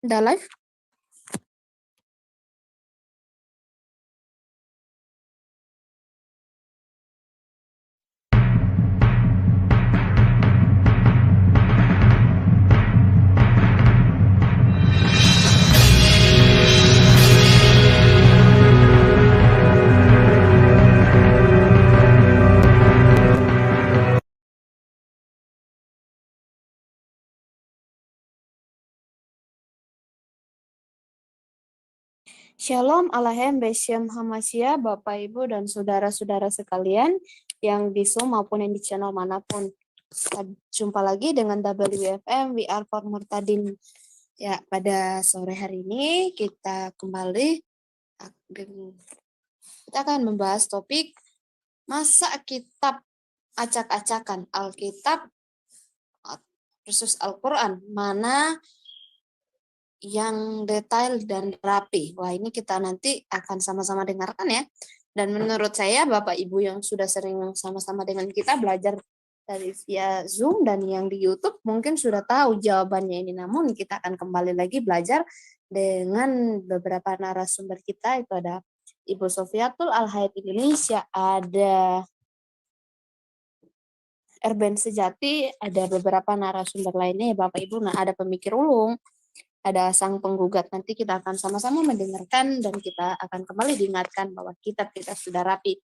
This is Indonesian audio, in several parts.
Udah live? Shalom Alehem Beshem Hamasya, Bapak Ibu dan saudara-saudara sekalian yang di Zoom maupun yang di channel manapun. Jumpa lagi dengan WFM We Are For Murtadin. Ya, pada sore hari ini kita kembali akan membahas topik masa kitab acak-acakan Alkitab versus Al-Quran, mana yang detail dan rapi. Wah, ini kita nanti akan sama-sama dengarkan ya. Dan menurut saya, Bapak Ibu yang sudah sering sama-sama dengan kita belajar dari via Zoom dan yang di YouTube mungkin sudah tahu jawabannya ini. Namun kita akan kembali lagi belajar dengan beberapa narasumber kita. Itu ada Ibu Sofiatul Al-Hayat Indonesia, ada Erben Sejati, ada beberapa narasumber lainnya ya Bapak Ibu. Nah, ada pemikir ulung, ada sang penggugat. Nanti kita akan sama-sama mendengarkan dan kita akan kembali diingatkan bahwa kitab kita sudah rapi.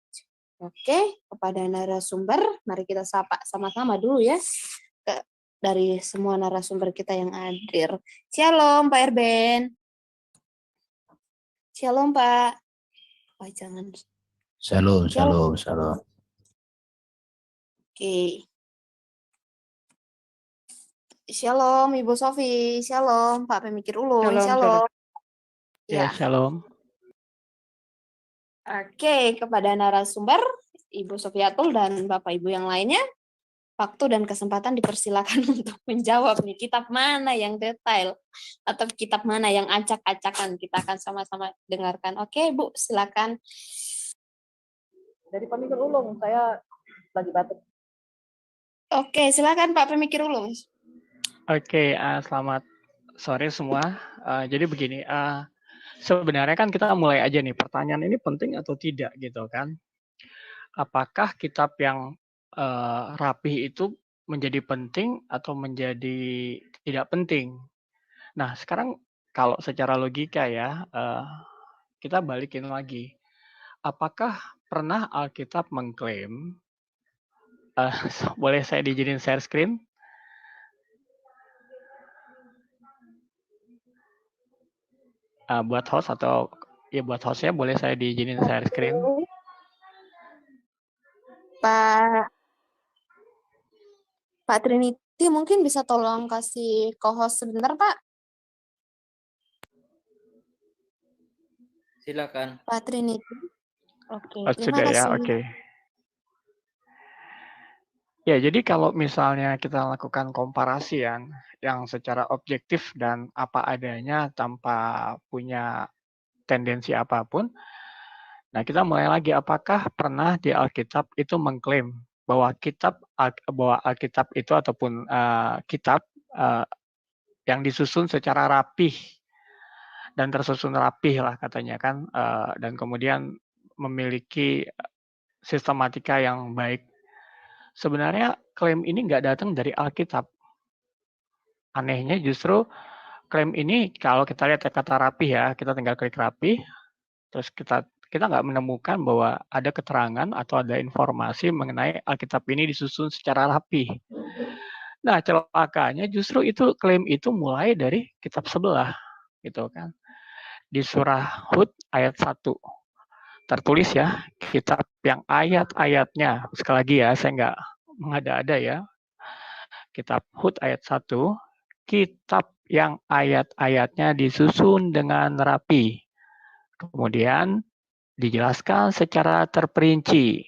Oke, kepada narasumber, mari kita sapa sama-sama dulu ya dari semua narasumber kita yang hadir. Shalom Pak Erben. Shalom Pak. Oh, jangan. Shalom. Oke. Shalom Ibu Sofi. Shalom Pak Pemikir Ulung. Shalom. Ya, shalom. Oke, kepada narasumber, Ibu Sofiatul dan Bapak Ibu yang lainnya, waktu dan kesempatan dipersilakan untuk menjawab nih, kitab mana yang detail atau kitab mana yang acak-acakan. Kita akan sama-sama dengarkan. Oke, Bu, silakan. Dari pemikir ulung, saya lagi batuk. Oke, silakan Pak Pemikir Ulung. Oke, selamat sore semua. Jadi begini, sebenarnya kan kita mulai aja nih, pertanyaan ini penting atau tidak gitu kan. Apakah kitab yang rapih itu menjadi penting atau menjadi tidak penting? Nah, sekarang kalau secara logika ya, kita balikin lagi. Apakah pernah Alkitab mengklaim, boleh saya diizinin share screen? Buat host atau ya buat hostnya boleh saya diizinin share screen? Pak Trinity mungkin bisa tolong kasih co-host sebentar Pak. Silakan. Pak Trinity. Oke, terima Sudah kasih. ya, oke. Ya, jadi kalau misalnya kita lakukan komparasi yang secara objektif dan apa adanya tanpa punya tendensi apapun, nah kita mulai lagi, apakah pernah di Alkitab itu mengklaim bahwa Alkitab itu ataupun kitab yang disusun secara rapih dan tersusun rapih lah katanya kan, dan kemudian memiliki sistematika yang baik. Sebenarnya klaim ini nggak datang dari Alkitab. Anehnya justru klaim ini kalau kita lihat kata rapih ya, kita tinggal klik rapih, terus kita nggak menemukan bahwa ada keterangan atau ada informasi mengenai Alkitab ini disusun secara rapih. Nah, celakanya justru itu klaim itu mulai dari kitab sebelah, gitu kan. Di surah Hud ayat 1. Tertulis ya, kitab yang ayat-ayatnya, sekali lagi ya, saya nggak mengada-ada ya, kitab Hud ayat 1, kitab yang ayat-ayatnya disusun dengan rapi. Kemudian dijelaskan secara terperinci.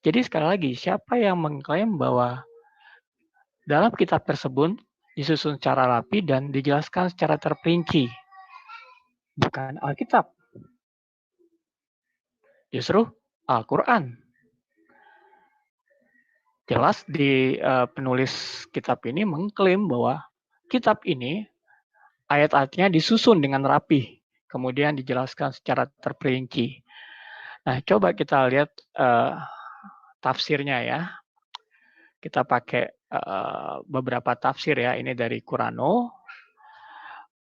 Jadi sekali lagi, siapa yang mengklaim bahwa dalam kitab tersebut disusun secara rapi dan dijelaskan secara terperinci? Bukan Alkitab. Justru Al-Quran. Jelas di penulis kitab ini mengklaim bahwa kitab ini ayat-ayatnya disusun dengan rapi, kemudian dijelaskan secara terperinci. Nah, coba kita lihat tafsirnya ya. Kita pakai beberapa tafsir ya. Ini dari Qur'ano.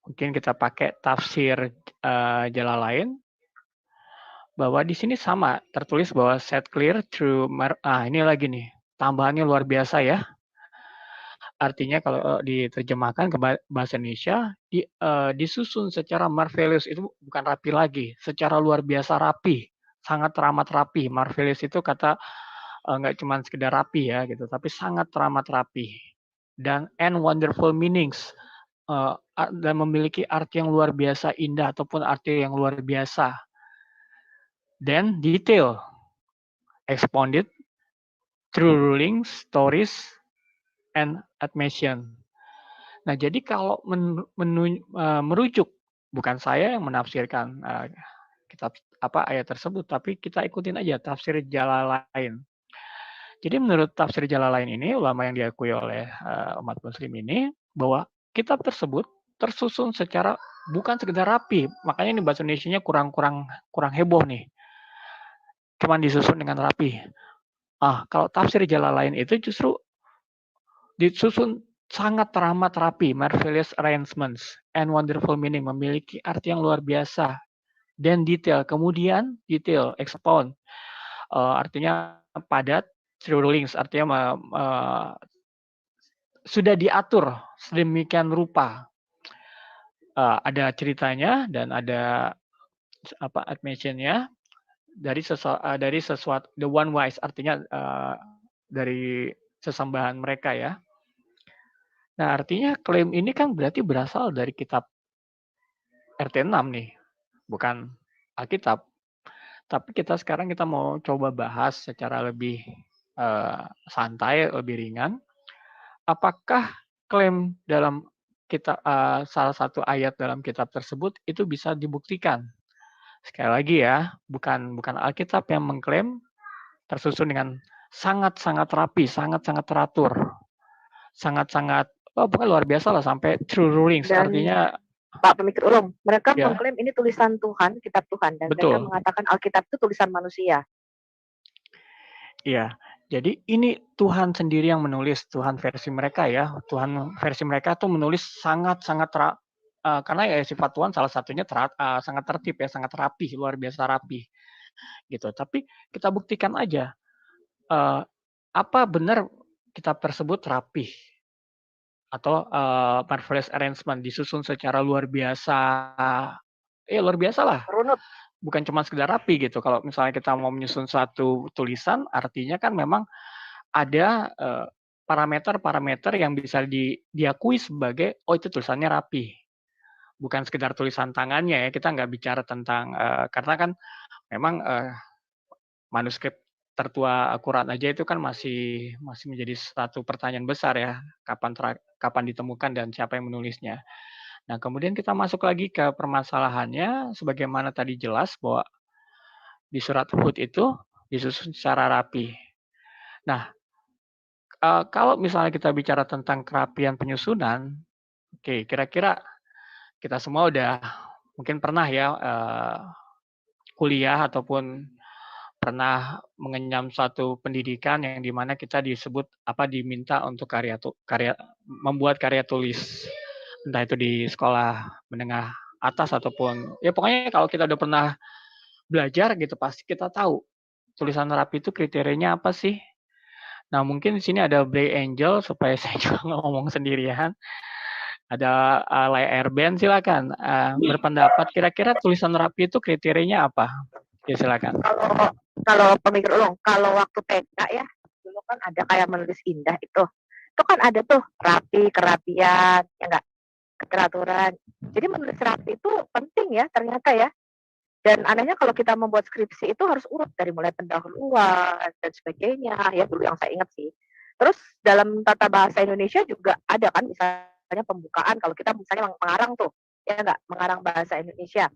Mungkin kita pakai tafsir Jalalain. Bahwa di sini sama tertulis bahwa set clear through ini lagi nih. Tambahannya luar biasa ya. Artinya kalau diterjemahkan ke bahasa Indonesia, disusun secara marvelous, itu bukan rapi lagi, secara luar biasa rapi, sangat teramat rapi. Marvelous itu kata nggak cuma sekedar rapi ya gitu, tapi sangat teramat rapi. Dan wonderful meanings, dan memiliki arti yang luar biasa indah ataupun arti yang luar biasa. Dan detail, expounded, true rulings, stories, and admission. Nah, jadi kalau merujuk, bukan saya yang menafsirkan kitab ayat tersebut, tapi kita ikutin aja tafsir Jalalain. Jadi menurut tafsir Jalalain ini, ulama yang diakui oleh umat muslim ini, bahwa kitab tersebut tersusun secara bukan sekedar rapi, makanya ini bahasa Indonesianya kurang heboh nih. Cuman disusun dengan rapi. Kalau tafsir Jalalain itu justru disusun sangat teramat rapi, marvelous arrangements, and wonderful meaning, memiliki arti yang luar biasa, dan detail. Kemudian detail, expound, artinya padat, true rulings, artinya sudah diatur sedemikian rupa. Ada ceritanya dan ada admission-nya dari sesuatu, the one wise, artinya dari sesembahan mereka ya. Nah, artinya klaim ini kan berarti berasal dari kitab RT6 nih, bukan Alkitab. Tapi sekarang kita mau coba bahas secara lebih santai, lebih ringan. Apakah klaim dalam kitab salah satu ayat dalam kitab tersebut itu bisa dibuktikan? Sekali lagi ya, bukan Alkitab yang mengklaim tersusun dengan sangat-sangat rapi, sangat-sangat teratur, sangat-sangat bukan luar biasa lah, sampai true rulings. Dan artinya Pak Pemikir Ulum, mereka ya, mengklaim ini tulisan Tuhan, kitab Tuhan, dan betul. mereka mengatakan Alkitab itu tulisan manusia. Iya, jadi ini Tuhan sendiri yang menulis, Tuhan versi mereka ya. Tuhan versi mereka tuh menulis sangat-sangat karena ya sifat Tuhan salah satunya sangat tertib ya, sangat rapi, luar biasa rapi gitu. Tapi kita buktikan aja apa benar kitab tersebut rapi atau marvelous arrangement, disusun secara luar biasa. Luar biasa lah. Runut. Bukan cuma sekedar rapi gitu. Kalau misalnya kita mau menyusun suatu tulisan, artinya kan memang ada parameter-parameter yang bisa diakui sebagai, itu tulisannya rapi. Bukan sekedar tulisan tangannya ya, kita nggak bicara tentang, karena kan memang manuskrip tertua Al-Quran aja itu kan masih menjadi satu pertanyaan besar ya, kapan ditemukan dan siapa yang menulisnya. Nah, kemudian kita masuk lagi ke permasalahannya, sebagaimana tadi jelas bahwa di surat Hud itu disusun secara rapi. Nah, kalau misalnya kita bicara tentang kerapian penyusunan, oke, kira-kira kita semua udah mungkin pernah ya kuliah ataupun pernah mengenyam suatu pendidikan yang dimana kita diminta untuk membuat karya tulis, entah itu di sekolah menengah atas ataupun ya pokoknya kalau kita udah pernah belajar gitu pasti kita tahu tulisan rapi itu kriterianya apa sih. Nah, mungkin di sini ada Bray Angel supaya saya juga nggak ngomong sendirian. Ada Lai Erben, silakan berpendapat kira-kira tulisan rapi itu kriterianya apa? Ya, silakan. Kalau Pemikir Ulung, kalau waktu TK ya, dulu kan ada kayak menulis indah itu kan ada tuh rapi, kerapian, ya enggak, keteraturan. Jadi menulis rapi itu penting ya ternyata ya. Dan anehnya kalau kita membuat skripsi itu harus urut dari mulai pendahuluan dan sebagainya ya, dulu yang saya ingat sih. Terus dalam tata bahasa Indonesia juga ada kan misalnya pembukaan, kalau kita misalnya mengarang tuh, ya enggak, mengarang bahasa Indonesia.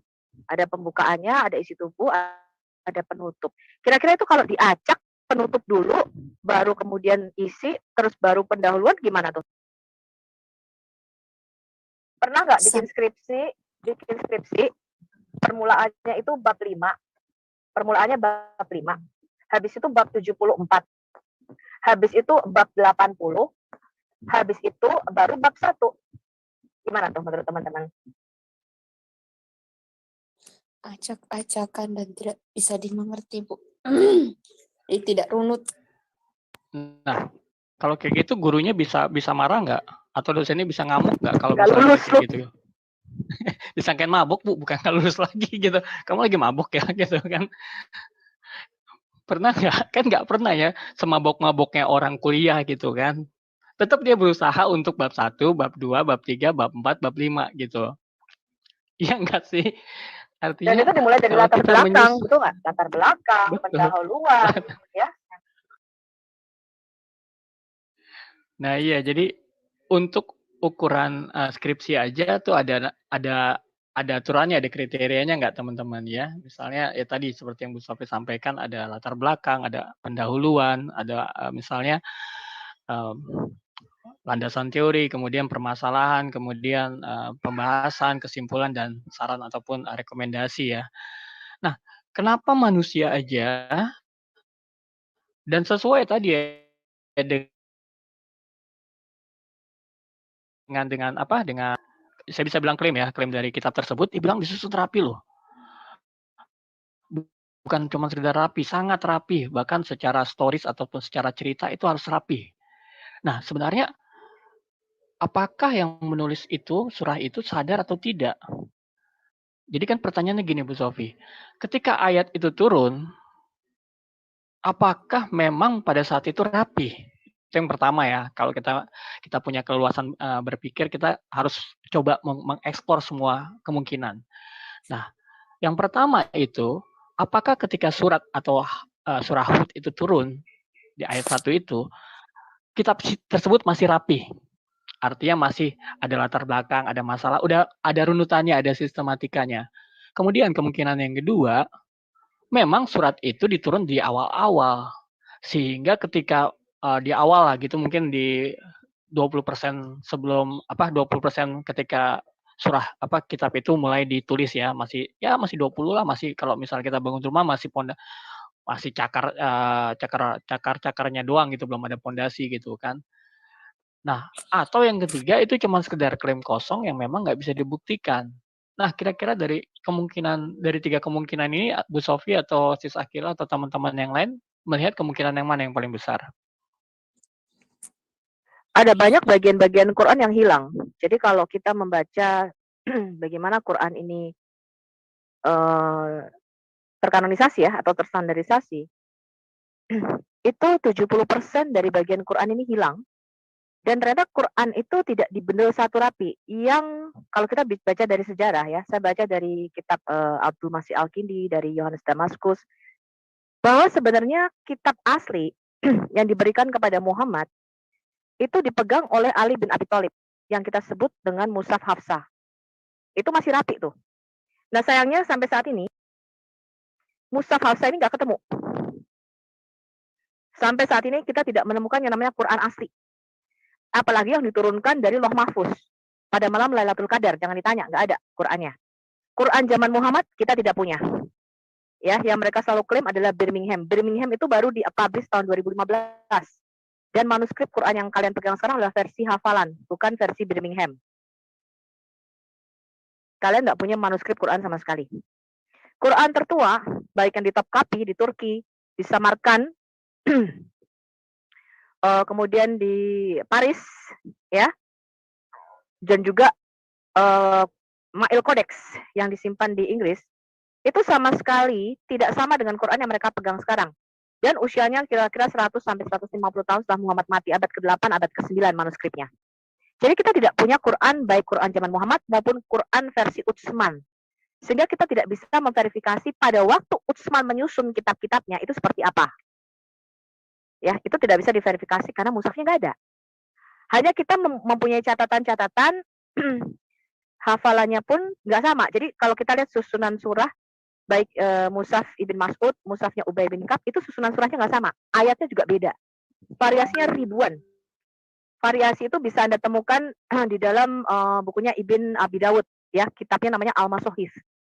Ada pembukaannya, ada isi tubuh, ada penutup. Kira-kira itu kalau diacak penutup dulu, baru kemudian isi, terus baru pendahuluan gimana tuh? Pernah nggak bikin skripsi, permulaannya itu bab 5. Permulaannya bab 5. Habis itu bab 74. Habis itu bab 80. Habis itu baru bab 1. Gimana tuh menurut teman-teman? Acak-acakan dan tidak bisa dimengerti, Bu. Jadi tidak runut. Nah, kalau kayak gitu gurunya bisa marah nggak? Atau dosennya bisa ngamuk nggak kalau Nggak misalnya lulus kayak gitu? Disangkain mabuk, Bu, bukan nggak lulus lagi gitu. Kamu lagi mabuk ya gitu kan. Pernah nggak? Kan nggak pernah ya semabok-maboknya orang kuliah gitu kan. Tetap dia berusaha untuk bab 1, bab 2, bab 3, bab 4, bab 5 gitu. Iya enggak sih? Dan Artinya itu dimulai dari kalau latar kita belakang, betul nggak? Latar belakang, betul. pendahuluan, ya. Nah iya, jadi untuk ukuran skripsi aja tuh ada aturannya, ada kriterianya nggak teman-teman ya? Misalnya ya tadi seperti yang Bu Sofi sampaikan, ada latar belakang, ada pendahuluan, ada misalnya landasan teori, kemudian permasalahan, kemudian pembahasan, kesimpulan, dan saran ataupun rekomendasi ya. Nah, kenapa manusia aja dan sesuai tadi ya dengan saya bisa bilang klaim dari kitab tersebut dibilang disusun rapi loh. Bukan cuma sekedar rapi, sangat rapi, bahkan secara stories ataupun secara cerita itu harus rapi. Nah, sebenarnya apakah yang menulis itu, surah itu sadar atau tidak? Jadi kan pertanyaannya gini Bu Sofi, ketika ayat itu turun, apakah memang pada saat itu rapi? Itu yang pertama ya. Kalau kita punya keluasan berpikir, kita harus coba mengeksplor semua kemungkinan. Nah, yang pertama itu, apakah ketika surat atau surah Hud itu turun di ayat 1 itu, kitab tersebut masih rapi? Artinya masih ada latar belakang, ada masalah, udah ada runutannya, ada sistematikanya. Kemudian kemungkinan yang kedua, memang surat itu diturun di awal-awal. Sehingga ketika di awal lah gitu, mungkin di 20% sebelum 20% ketika surah kitab itu mulai ditulis ya, masih 20 lah, masih kalau misalnya kita bangun rumah masih cakarnya doang gitu, belum ada pondasi gitu kan. Nah, atau yang ketiga itu cuma sekedar klaim kosong yang memang nggak bisa dibuktikan. Nah, kira-kira dari tiga kemungkinan ini, Bu Sofi atau Sis Akila atau teman-teman yang lain melihat kemungkinan yang mana yang paling besar? Ada banyak bagian-bagian Quran yang hilang. Jadi kalau kita membaca bagaimana Quran ini terkanonisasi ya atau terstandarisasi, itu 70% dari bagian Quran ini hilang. Dan ternyata Quran itu tidak dibendel satu rapi. Yang kalau kita baca dari sejarah ya, saya baca dari kitab Abdul Masih Al-Kindi, dari Yohanes Damaskus, bahwa sebenarnya kitab asli yang diberikan kepada Muhammad itu dipegang oleh Ali bin Abi Thalib yang kita sebut dengan Mushaf Hafsah. Itu masih rapi tuh. Nah sayangnya sampai saat ini Mushaf Hafsah ini nggak ketemu. Sampai saat ini kita tidak menemukan yang namanya Quran asli. Apalagi yang diturunkan dari Loh Mahfuz. Pada malam Lailatul Qadar, jangan ditanya, nggak ada Qurannya. Quran zaman Muhammad kita tidak punya. Ya, yang mereka selalu klaim adalah Birmingham. Birmingham itu baru di-publish tahun 2015. Dan manuskrip Quran yang kalian pegang sekarang adalah versi hafalan, bukan versi Birmingham. Kalian nggak punya manuskrip Quran sama sekali. Quran tertua, baik yang di Topkapi, di Turki, di Samarkand, kemudian di Paris, ya, dan juga Ma'il Codex yang disimpan di Inggris, itu sama sekali tidak sama dengan Quran yang mereka pegang sekarang. Dan usianya kira-kira 100 sampai 150 tahun setelah Muhammad mati, abad ke-8, abad ke-9 manuskripnya. Jadi kita tidak punya Quran, baik Quran zaman Muhammad maupun Quran versi Utsman. Sehingga kita tidak bisa memverifikasi pada waktu Utsman menyusun kitab-kitabnya itu seperti apa. Ya, itu tidak bisa diverifikasi karena mushafnya nggak ada. Hanya kita mempunyai catatan-catatan, hafalannya pun nggak sama. Jadi kalau kita lihat susunan surah, baik mushaf Ibn Mas'ud, mushafnya Ubay bin Ka'ab, itu susunan surahnya nggak sama. Ayatnya juga beda. Variasinya ribuan. variasi itu bisa Anda temukan di dalam bukunya Ibn Abi Dawud, ya, kitabnya namanya Al-Masahif.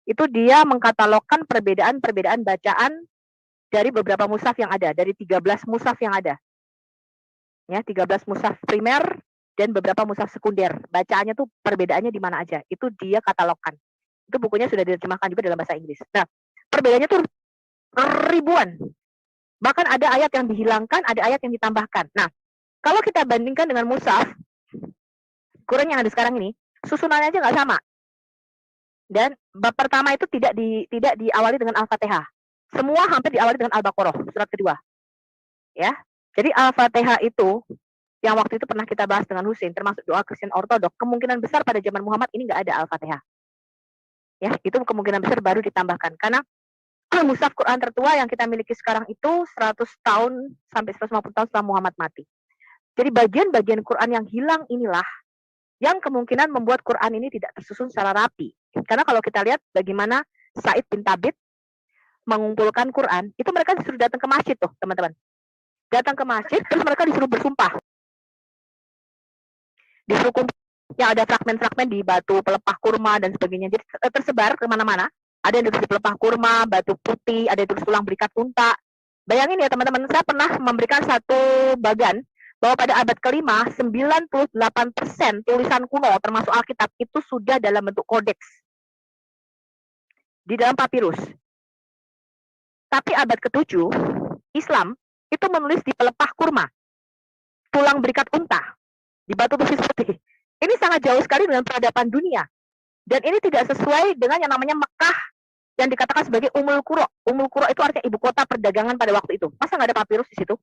Itu dia mengkatalogkan perbedaan-perbedaan bacaan dari beberapa mushaf yang ada, dari 13 mushaf yang ada. Ya, 13 mushaf primer dan beberapa mushaf sekunder. Bacaannya tuh perbedaannya di mana aja. Itu dia katalogkan. Itu bukunya sudah diterjemahkan juga dalam bahasa Inggris. Nah, perbedaannya tuh ribuan. Bahkan ada ayat yang dihilangkan, ada ayat yang ditambahkan. Nah, kalau kita bandingkan dengan mushaf Quran yang ada sekarang ini, susunannya aja nggak sama. Dan bab pertama itu tidak diawali dengan Al-Fatihah. Semua hampir diawali dengan Al-Baqarah, surat kedua. Ya. Jadi Al-Fatihah itu yang waktu itu pernah kita bahas dengan Husein, termasuk doa Kristen Ortodok, kemungkinan besar pada zaman Muhammad ini nggak ada Al-Fatihah. Ya, itu kemungkinan besar baru ditambahkan. Karena mushaf Quran tertua yang kita miliki sekarang itu 100 tahun sampai 150 tahun setelah Muhammad mati. Jadi bagian-bagian Quran yang hilang inilah yang kemungkinan membuat Quran ini tidak tersusun secara rapi. Karena kalau kita lihat bagaimana Said bin Thabit mengumpulkan Quran, itu mereka disuruh datang ke masjid tuh, teman-teman. Datang ke masjid, terus mereka disuruh bersumpah. Disuruh yang ada fragmen-fragmen di batu pelepah kurma dan sebagainya. Jadi tersebar kemana-mana. Ada yang ditulis pelepah kurma, batu putih, ada yang tulis tulang berikat unta. Bayangin ya teman-teman, saya pernah memberikan satu bagan bahwa pada abad kelima, 98% tulisan kuno termasuk Alkitab itu sudah dalam bentuk kodeks. Di dalam papirus. Tapi abad ke-7, Islam itu menulis di pelepah kurma, tulang berikat unta, di batu besi putih. Ini sangat jauh sekali dengan peradaban dunia. Dan ini tidak sesuai dengan yang namanya Mekah yang dikatakan sebagai Ummul Qura. Ummul Qura itu artinya ibu kota perdagangan pada waktu itu. Masa nggak ada papirus di situ?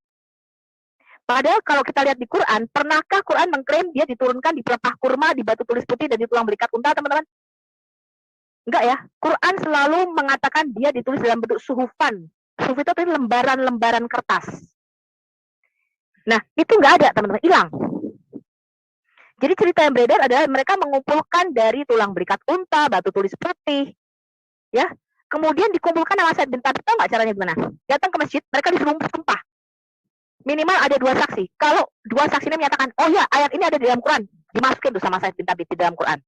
Padahal kalau kita lihat di Quran, pernahkah Quran mengklaim dia diturunkan di pelepah kurma, di batu tulis putih, dan di tulang berikat unta, teman-teman? Enggak ya. Quran selalu mengatakan dia ditulis dalam bentuk suhufan. Suhuf itu artinya lembaran-lembaran kertas. Nah, itu nggak ada, teman-teman. Hilang. Jadi cerita yang beredar adalah mereka mengumpulkan dari tulang berikat unta, batu tulis putih, ya. Kemudian dikumpulkan sama Said bin Thabit. Tahu nggak caranya gimana? Datang ke masjid, mereka disuruh bersumpah. Minimal ada 2 saksi. Kalau 2 saksi ini menyatakan, oh ya ayat ini ada di dalam Quran, dimasukin tuh sama Said bin Thabit di dalam Quran.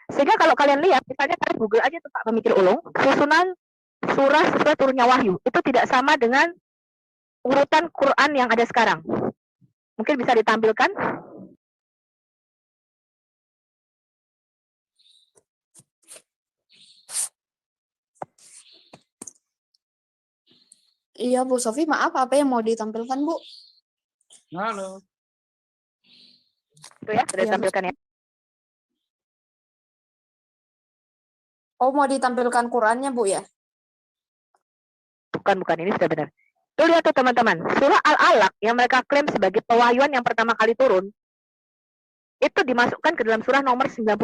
Sehingga kalau kalian lihat, misalnya kalian Google aja tuh Pak Pemikir Ulung, susunan surah sesuai turunnya wahyu, itu tidak sama dengan urutan Quran yang ada sekarang. Mungkin bisa ditampilkan. Iya Bu Sofi, maaf apa yang mau ditampilkan Bu? Halo. Itu ya, sudah ditampilkan ya. Oh, mau ditampilkan Qurannya Bu ya? Bukan, ini sudah benar. Tuh lihat tuh teman-teman, surah Al-Alaq yang mereka klaim sebagai pewahyuan yang pertama kali turun, itu dimasukkan ke dalam surah nomor 96.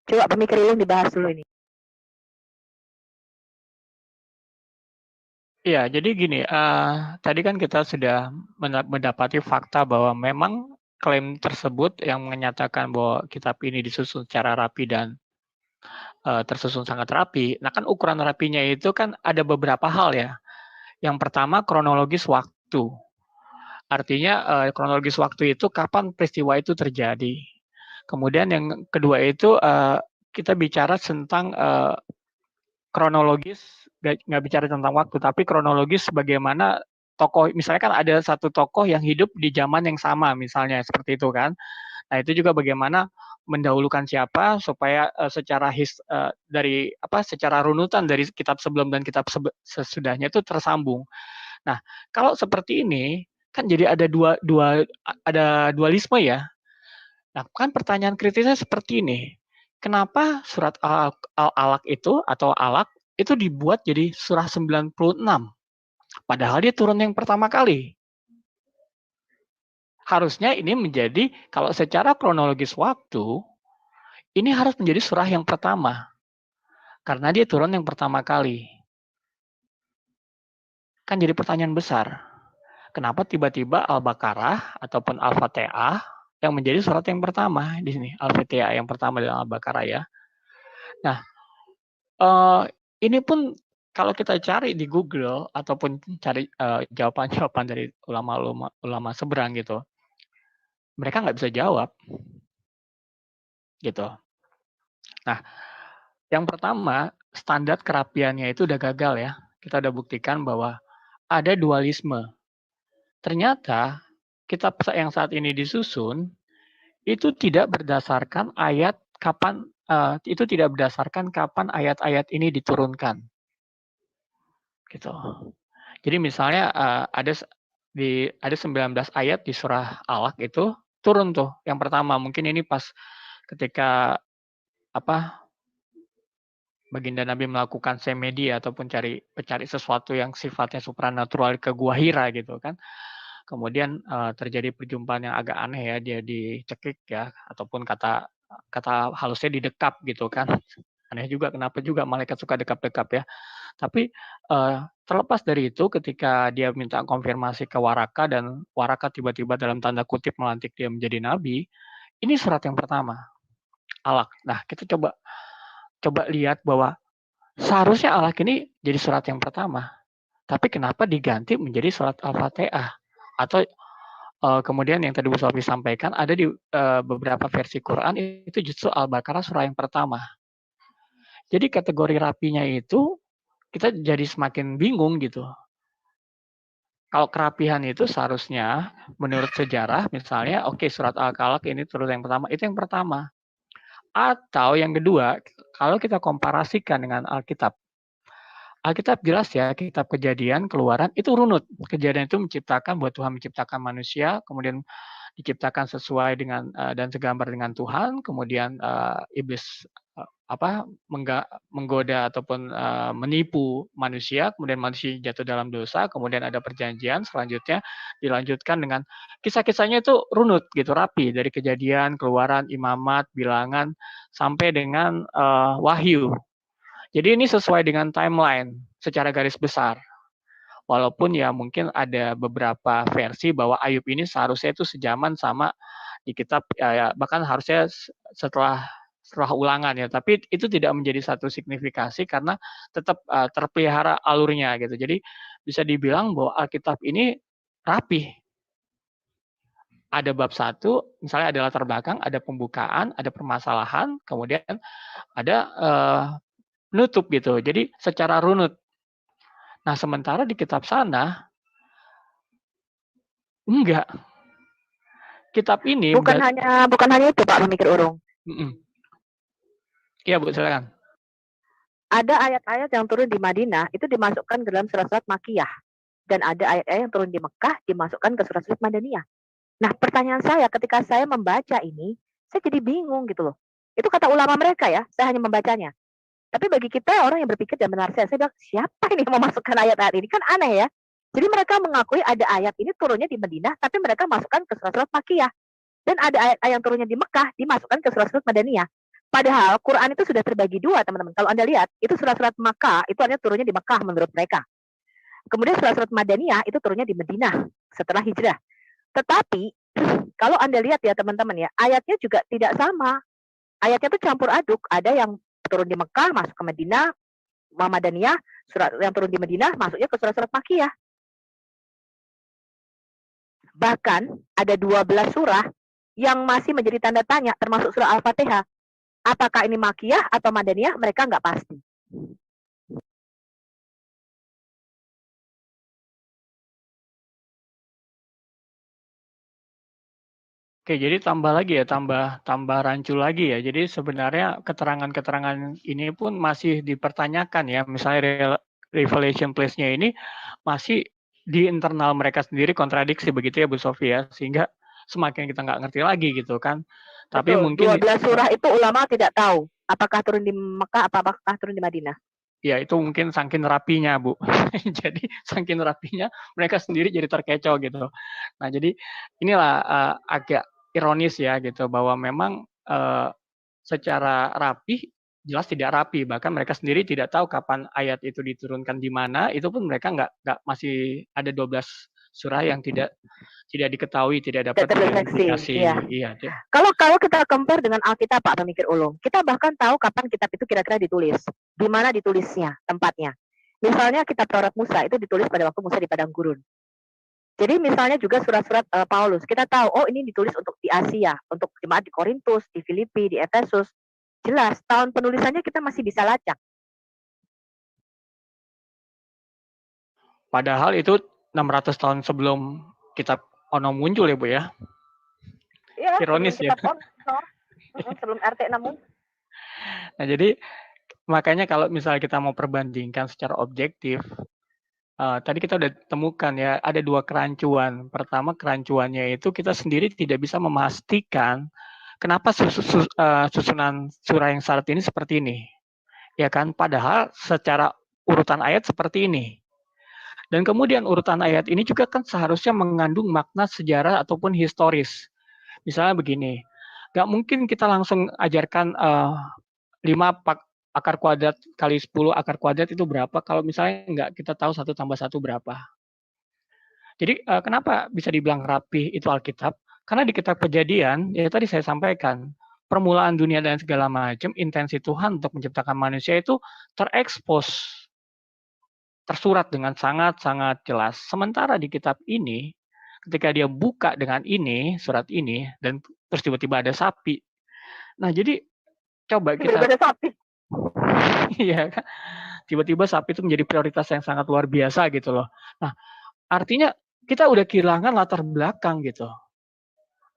Coba Pemikir Ulung dibahas dulu ini. Iya, jadi gini, tadi kan kita sudah mendapati fakta bahwa memang klaim tersebut yang menyatakan bahwa kitab ini disusun secara rapi dan tersusun sangat rapi. Nah kan ukuran rapinya itu kan ada beberapa hal ya. Yang pertama kronologis waktu. Artinya kronologis waktu itu kapan peristiwa itu terjadi. Kemudian yang kedua itu kita bicara tentang kronologis, nggak bicara tentang waktu, tapi kronologis bagaimana tokoh, misalnya kan ada satu tokoh yang hidup di zaman yang sama, misalnya seperti itu kan. Nah itu juga bagaimana mendahulukan siapa supaya secara secara runutan dari kitab sebelum dan kitab sesudahnya itu tersambung. Nah kalau seperti ini kan jadi ada ada dualisme ya. Nah kan pertanyaan kritisnya seperti ini. Kenapa surat Al-Alaq itu atau Alaq itu dibuat jadi surah 96? Padahal dia turun yang pertama kali. Harusnya ini menjadi, kalau secara kronologis waktu, ini harus menjadi surah yang pertama. Karena dia turun yang pertama kali. Kan jadi pertanyaan besar. Kenapa tiba-tiba Al-Baqarah ataupun Al-Fatihah yang menjadi surat yang pertama di sini, Al-Fatihah yang pertama dalam Al-Baqarah ya. Nah, ini pun kalau kita cari di Google ataupun cari jawaban-jawaban dari ulama seberang gitu, mereka nggak bisa jawab gitu. Nah, yang pertama standar kerapiannya itu udah gagal ya. Kita udah buktikan bahwa ada dualisme. Ternyata kitab yang saat ini disusun itu tidak berdasarkan kapan ayat-ayat ini diturunkan. Gitu. Jadi misalnya ada 19 ayat di surah Alaq itu turun tuh. Yang pertama mungkin ini pas ketika baginda Nabi melakukan semedi ataupun mencari sesuatu yang sifatnya supranatural ke Gua Hira gitu kan. Kemudian terjadi perjumpaan yang agak aneh ya, dia dicekik ya, ataupun kata halusnya didekap gitu kan. Aneh juga kenapa juga malaikat suka dekap-dekap ya. Tapi terlepas dari itu ketika dia minta konfirmasi ke Waraka dan Waraka tiba-tiba dalam tanda kutip melantik dia menjadi nabi, ini surat yang pertama, Alaq. Nah, kita coba lihat bahwa seharusnya Alaq ini jadi surat yang pertama. Tapi kenapa diganti menjadi surat Al-Fatihah? Atau kemudian yang tadi Bu Sofi sampaikan ada di beberapa versi Quran itu justru Al-Baqarah surah yang pertama. Jadi kategori rapinya itu kita jadi semakin bingung gitu. Kalau kerapihan itu seharusnya menurut sejarah misalnya oke, surat Al-Qalaq ini turut yang pertama, itu yang pertama. Atau yang kedua, kalau kita komparasikan dengan Alkitab. Alkitab jelas ya, kitab Kejadian, Keluaran itu runut. Kejadian itu menciptakan, buat Tuhan menciptakan manusia, kemudian diciptakan sesuai dengan dan segambar dengan Tuhan, kemudian iblis menggoda ataupun menipu manusia, kemudian manusia jatuh dalam dosa, kemudian ada perjanjian, selanjutnya dilanjutkan dengan kisah-kisahnya itu runut gitu, rapi dari Kejadian, Keluaran, Imamat, Bilangan sampai dengan Wahyu. Jadi ini sesuai dengan timeline secara garis besar. Walaupun ya mungkin ada beberapa versi bahwa Ayub ini seharusnya itu sejaman sama di kitab ya, bahkan harusnya setelah ulangan ya, tapi itu tidak menjadi satu signifikasi karena tetap terpelihara alurnya gitu. Jadi bisa dibilang bahwa Alkitab ini rapih. Ada bab 1, misalnya ada latar belakang, ada pembukaan, ada permasalahan, kemudian ada penutup gitu. Jadi secara runut. Nah, sementara di kitab sana enggak. Kitab ini bukan hanya itu Pak Pemikir Urung. Iya Bu, silakan. Ada ayat-ayat yang turun di Madinah itu dimasukkan ke dalam surat-surat Makkiyah, dan ada ayat-ayat yang turun di Mekah dimasukkan ke surat-surat Madaniyah. Nah, pertanyaan saya ketika saya membaca ini, saya jadi bingung gitu loh. Itu kata ulama mereka ya, saya hanya membacanya. Tapi bagi kita orang yang berpikir dan benar saya bilang, siapa ini yang memasukkan ayat-ayat ini? Kan aneh ya. Jadi mereka mengakui ada ayat ini turunnya di Madinah, tapi mereka masukkan ke surat-surat Makkiyah. Dan ada ayat-ayat yang turunnya di Mekah, dimasukkan ke surat-surat Madaniyah. Padahal Quran itu sudah terbagi dua, teman-teman. Kalau Anda lihat, itu surat-surat Makkah, itu artinya turunnya di Mekah menurut mereka. Kemudian surat-surat Madaniyah itu turunnya di Madinah setelah hijrah. Tetapi kalau Anda lihat ya teman-teman ya, ayatnya juga tidak sama. Ayatnya itu campur aduk. Ada yang turun di Mekah, masuk ke Madinah, Madaniyah, surat yang turun di Madinah, masuknya ke surat-surat Makkiyah. Bahkan ada 12 surah yang masih menjadi tanda tanya, termasuk surah Al-Fatihah. Apakah ini Makkiyah atau Madaniyah? Mereka nggak pasti. Oke, jadi tambah lagi ya, tambah rancu lagi ya. Jadi sebenarnya keterangan-keterangan ini pun masih dipertanyakan ya. Misalnya revelation place-nya ini masih di internal mereka sendiri kontradiksi begitu ya Bu Sofia, sehingga semakin kita nggak ngerti lagi gitu kan. Tapi betul, mungkin 12 surah itu ulama tidak tahu apakah turun di Mekah apakah turun di Madinah. Ya itu mungkin saking rapinya Bu. Jadi saking rapinya mereka sendiri jadi terkecoh gitu. Nah jadi inilah agak ironis ya gitu bahwa memang secara rapi jelas tidak rapi, bahkan mereka sendiri tidak tahu kapan ayat itu diturunkan di mana, itu pun mereka nggak masih ada 12 surah yang tidak diketahui, tidak dapat terdeteksi. diidentifikasi. Iya. Kalau kita compare dengan Alkitab, Pak Pemikir Ulung, kita bahkan tahu kapan kitab itu kira-kira ditulis, di mana ditulisnya, tempatnya. Misalnya kitab Taurat Musa itu ditulis pada waktu Musa di padang gurun. Jadi misalnya juga surat-surat Paulus, kita tahu, oh ini ditulis untuk di Asia, untuk jemaat di Korintus, di Filipi, di Efesus. Jelas, tahun penulisannya kita masih bisa lacak. Padahal itu 600 tahun sebelum kitab Ono muncul ya Bu ya? Iya, ironis ya. Sebelum RT 6 muncul. Nah jadi makanya kalau misalnya kita mau perbandingkan secara objektif, tadi kita udah temukan ya, ada dua kerancuan. Pertama, kerancuannya itu kita sendiri tidak bisa memastikan kenapa susunan surah yang saat ini seperti ini. Ya kan, padahal secara urutan ayat seperti ini. Dan kemudian urutan ayat ini juga kan seharusnya mengandung makna sejarah ataupun historis. Misalnya begini, nggak mungkin kita langsung ajarkan 5 akar kuadrat kali 10 akar kuadrat itu berapa kalau misalnya nggak kita tahu 1 tambah 1 berapa. Jadi kenapa bisa dibilang rapi itu Alkitab? Karena di kitab Kejadian, ya tadi saya sampaikan, permulaan dunia dan segala macam, intensi Tuhan untuk menciptakan manusia itu terekspos, tersurat dengan sangat-sangat jelas. Sementara di kitab ini, ketika dia buka dengan ini, surat ini, dan terus tiba-tiba ada sapi. Nah, jadi coba kita... Ada sapi. Iya kan, tiba-tiba sapi itu menjadi prioritas yang sangat luar biasa gitu loh. Nah, artinya kita udah kehilangan latar belakang gitu.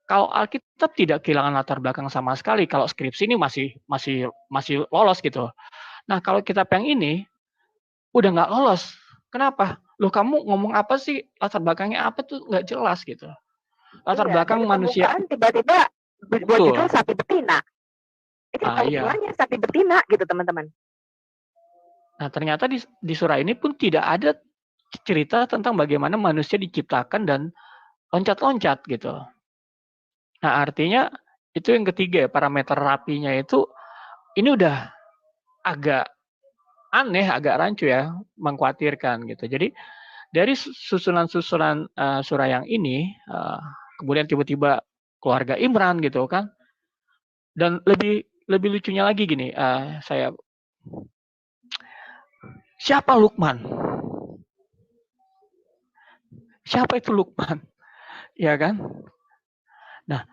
Kalau Alkitab tidak kehilangan latar belakang sama sekali, kalau skripsi ini masih lolos gitu. Nah, kalau kitab yang ini udah nggak lolos. Kenapa? Loh, kamu ngomong apa sih? Latar belakangnya apa tuh nggak jelas gitu. Latar belakang manusia. Tiba-tiba buat judul sapi betina. Itu hubungannya sapi betina gitu teman-teman. Nah, ternyata di surah ini pun tidak ada cerita tentang bagaimana manusia diciptakan dan loncat-loncat gitu. Nah, artinya itu yang ketiga, parameter rapinya itu ini udah agak aneh, agak rancu ya, mengkhawatirkan gitu. Jadi dari susunan-susunan surah yang ini, kemudian tiba-tiba keluarga Imran gitu kan. Dan lebih lucunya lagi gini, siapa Luqman? Siapa itu Luqman? Ya kan? Nah,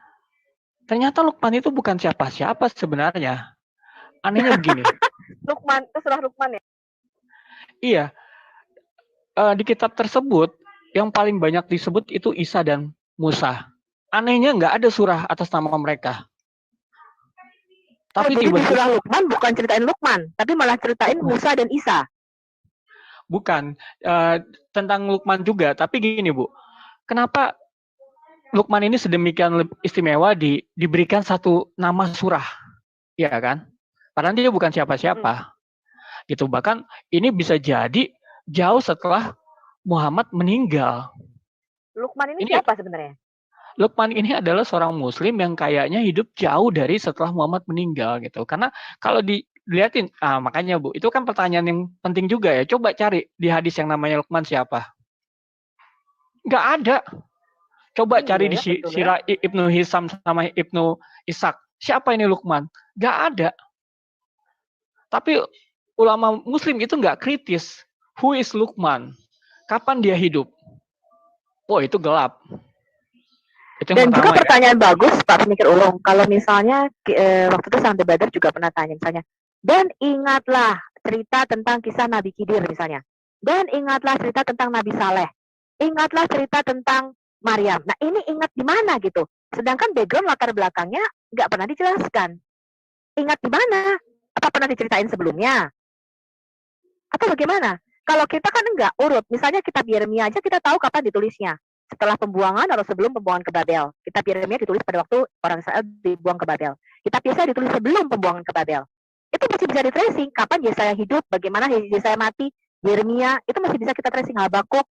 ternyata Luqman itu bukan siapa-siapa sebenarnya. Anehnya begini. Luqman, itu surah Luqman ya? Iya. Di kitab tersebut, yang paling banyak disebut itu Isa dan Musa. Anehnya nggak ada surah atas nama mereka. Tapi jadi di surah Luqman bukan ceritain Luqman, tapi malah ceritain Musa dan Isa. Bukan, tentang Luqman juga, tapi gini Bu, kenapa Luqman ini sedemikian istimewa diberikan satu nama surah, ya kan? Padahal dia bukan siapa-siapa, gitu. Bahkan ini bisa jadi jauh setelah Muhammad meninggal. Luqman ini siapa sebenarnya? Luqman ini adalah seorang Muslim yang kayaknya hidup jauh dari setelah Muhammad meninggal, gitu. Karena kalau dilihatin, makanya Bu, itu kan pertanyaan yang penting juga ya. Coba cari di hadis yang namanya Luqman siapa? Nggak ada. Coba cari di Sirah Ibnu Hisam sama Ibnu Ishaq. Siapa ini Luqman? Nggak ada. Tapi ulama Muslim itu nggak kritis. Who is Luqman? Kapan dia hidup? Oh, itu gelap. Itu dan juga pertanyaan bagus Pak Pemikir Ulung. Kalau misalnya waktu itu Santai Badar juga pernah tanya misalnya, dan ingatlah cerita tentang kisah Nabi Khidir misalnya. Dan ingatlah cerita tentang Nabi Saleh. Ingatlah cerita tentang Maryam. Nah ini ingat di mana gitu. Sedangkan background latar belakangnya nggak pernah dijelaskan. Ingat di mana? Apa pernah diceritain sebelumnya? Atau bagaimana? Kalau kita kan enggak urut. Misalnya kitab Yeremia aja kita tahu kapan ditulisnya. Setelah pembuangan atau sebelum pembuangan ke Babel. Kitab Yeremia ditulis pada waktu orang Israel dibuang ke Babel. Kitab Yesaya ditulis sebelum pembuangan ke Babel. Itu masih bisa di tracing. Kapan Yesaya hidup, bagaimana Yesaya mati, Yeremia, itu masih bisa kita tracing. Habakuk,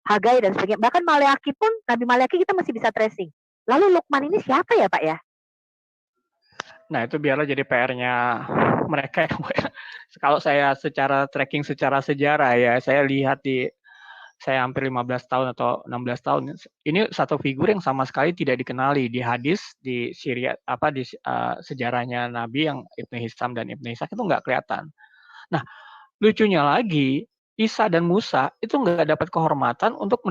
Hagai dan sebagainya. Bahkan Maleaki pun, Nabi Maleaki kita masih bisa tracing. Lalu Luqman ini siapa ya Pak ya? Nah itu biarlah jadi PR-nya mereka. Kalau saya secara tracking secara sejarah ya, saya lihat di saya hampir 15 tahun atau 16 tahun, ini satu figur yang sama sekali tidak dikenali di hadis, di Syria, di sejarahnya Nabi yang Ibnu Hisham dan Ibnu Ishaq itu nggak kelihatan. Nah, lucunya lagi, Isa dan Musa itu nggak dapat kehormatan untuk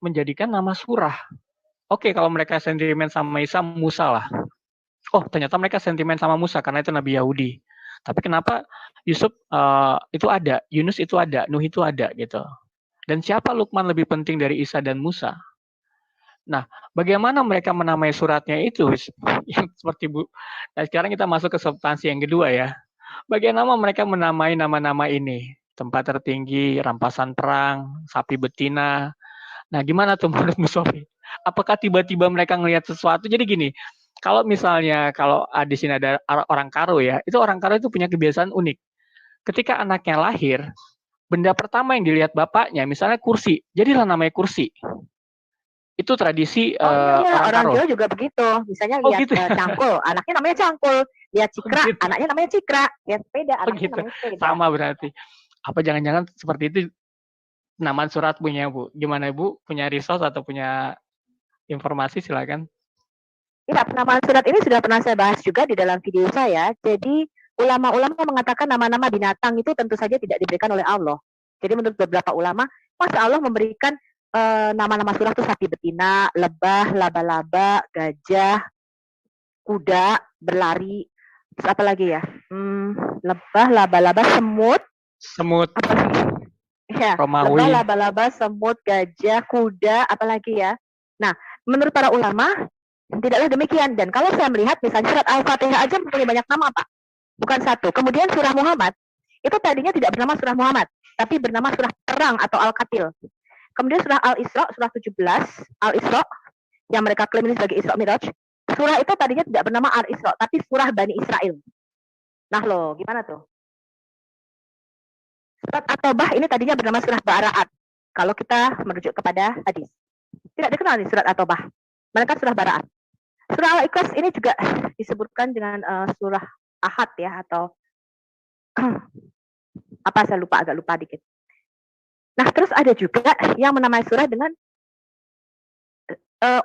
menjadikan nama surah. Oke, kalau mereka sentimen sama Isa, Musa lah. Oh, ternyata mereka sentimen sama Musa karena itu Nabi Yahudi. Tapi kenapa Yusuf itu ada, Yunus itu ada, Nuh itu ada gitu. Dan siapa Lukman lebih penting dari Isa dan Musa? Nah, bagaimana mereka menamai suratnya itu? Yang seperti Bu. Nah, sekarang kita masuk ke substansi yang kedua ya. Bagaimana mereka menamai nama-nama ini? Tempat tertinggi, rampasan perang, sapi betina. Nah, gimana tuh menurut Bu Sofi? Apakah tiba-tiba mereka ngelihat sesuatu? Jadi gini, kalau misalnya di sini ada orang Karo ya, itu orang Karo itu punya kebiasaan unik. Ketika anaknya lahir, benda pertama yang dilihat bapaknya, misalnya kursi, jadilah namanya kursi. Itu tradisi orang Karo. Jawa juga begitu. Misalnya lihat gitu. cangkul, anaknya namanya cangkul. Lihat cikra, gitu. anaknya namanya cikra. Lihat sepeda, anaknya gitu. namanya sepeda. Sama berarti. Apa jangan-jangan seperti itu nama surat punya Bu? Gimana Bu? Punya resource atau punya informasi silakan. Iya, penamaan surat ini sudah pernah saya bahas juga di dalam video saya. Jadi ulama-ulama mengatakan nama-nama binatang itu tentu saja tidak diberikan oleh Allah. Jadi menurut beberapa ulama, masa Allah memberikan nama-nama surah itu sapi betina, lebah, laba-laba, gajah, kuda, berlari, terus apa lagi ya? Lebah, laba-laba, semut. Semut. Ya, lebah, laba-laba, semut, gajah, kuda, apa lagi ya? Nah, menurut para ulama, tidaklah demikian. Dan kalau saya melihat misalnya surat Al-Fatihah aja mempunyai banyak nama, Pak. Bukan satu. Kemudian surah Muhammad, itu tadinya tidak bernama surah Muhammad, tapi bernama surah perang atau Al-Qatil. Kemudian surah Al-Isra, surah 17, Al-Isra, yang mereka klaim ini sebagai Isra Miraj. Surah itu tadinya tidak bernama Al-Isra, tapi surah Bani Israel. Nah loh, gimana tuh? Surat At-Taubah ini tadinya bernama surah Bara'at. Kalau kita merujuk kepada hadis. Tidak dikenal nih surat At-Taubah. Mereka surah Bara'at. Surah Al-Ikhlas ini juga disebutkan dengan surah Ahad ya, atau apa, saya lupa, agak lupa dikit. Nah, terus ada juga yang menamai surah dengan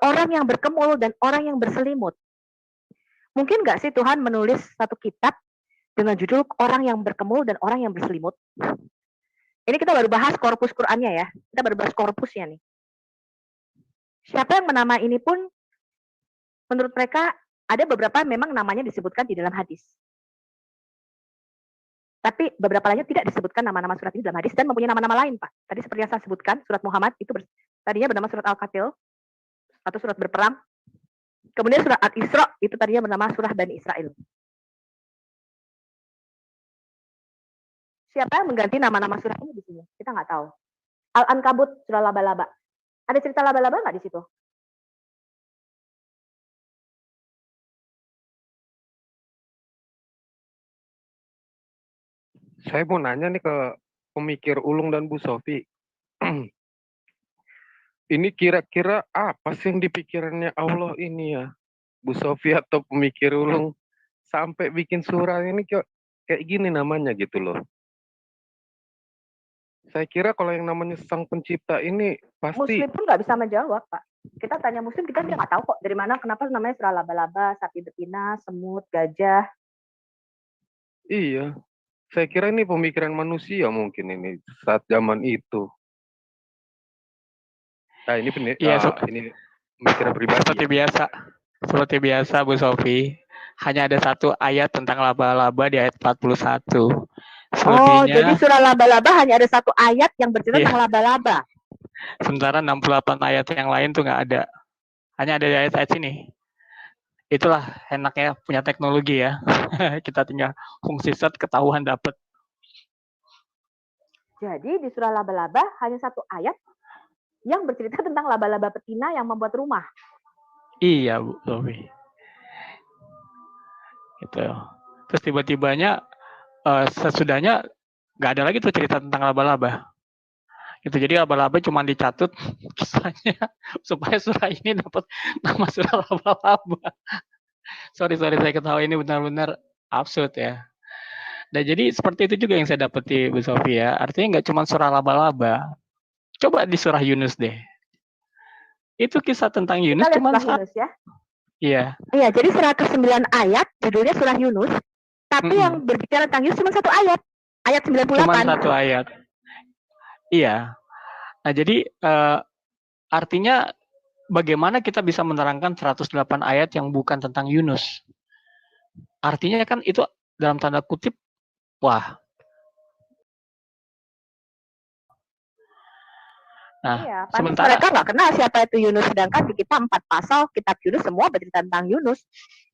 orang yang berkemul dan orang yang berselimut. Mungkin nggak sih Tuhan menulis satu kitab dengan judul orang yang berkemul dan orang yang berselimut? Ini kita baru bahas korpus Qur'annya ya. Kita baru bahas korpusnya nih. Siapa yang menamai ini pun menurut mereka ada beberapa memang namanya disebutkan di dalam hadis. Tapi beberapa lainnya tidak disebutkan nama-nama surat ini dalam hadis dan mempunyai nama-nama lain, Pak. Tadi seperti yang saya sebutkan, surat Muhammad itu tadinya bernama surat Al-Qatil atau surat berperang. Kemudian surat Al-Isra itu tadinya bernama surah Bani Israel. Siapa yang mengganti nama-nama surah ini di sini? Kita nggak tahu. Al-Ankabut, surah laba-laba. Ada cerita laba-laba nggak di situ? Saya mau nanya nih ke pemikir ulung dan Bu Sofi. Ini kira-kira apa sih yang dipikirannya Allah ini ya, Bu Sofi atau pemikir ulung, sampai bikin surah ini kayak gini namanya gitu loh. Saya kira kalau yang namanya Sang Pencipta ini pasti... Muslim pun nggak bisa menjawab, Pak. Kita tanya Muslim, kita nggak tahu kok dari mana, kenapa namanya surah laba-laba, sapi betina, semut, gajah. Iya. Saya kira ini pemikiran manusia mungkin ini saat zaman itu. Nah ini ini pemikiran pribadi. Seperti biasa Bu Sofi, hanya ada satu ayat tentang laba-laba di ayat 41. Selebihnya, jadi surah laba-laba hanya ada satu ayat yang bercerita tentang laba-laba. Sementara 68 ayat yang lain tuh nggak ada. Hanya ada di ayat-ayat sini. Itulah enaknya punya teknologi ya. Kita tinggal fungsi search, ketahuan dapat. Jadi di surah laba-laba hanya satu ayat yang bercerita tentang laba-laba betina yang membuat rumah. Iya Bu Sofi. Gitu. Terus tiba-tibanya sesudahnya nggak ada lagi tuh cerita tentang laba-laba. Gitu. Jadi laba-laba cuma dicatut kisahnya supaya surah ini dapat nama surah laba-laba. Sorry saya ketahui, ini benar-benar absurd ya. Dan jadi seperti itu juga yang saya dapati Bu Sofi ya. Artinya nggak cuma surah laba-laba. Coba di surah Yunus deh. Itu kisah tentang Kita Yunus lihat cuma surah satu. Yunus ya. Iya. Iya, jadi 109 ayat judulnya surah Yunus, tapi Mm-mm. yang berbicara tentang Yunus cuma satu ayat. Ayat 98. Cuma satu ayat. Iya. Nah, jadi artinya bagaimana kita bisa menerangkan 108 ayat yang bukan tentang Yunus? Artinya kan itu dalam tanda kutip, wah. Nah, Iya, pantas sementara mereka nggak kenal siapa itu Yunus, sedangkan di kita 4 pasal kitab Yunus semua bercerita tentang Yunus.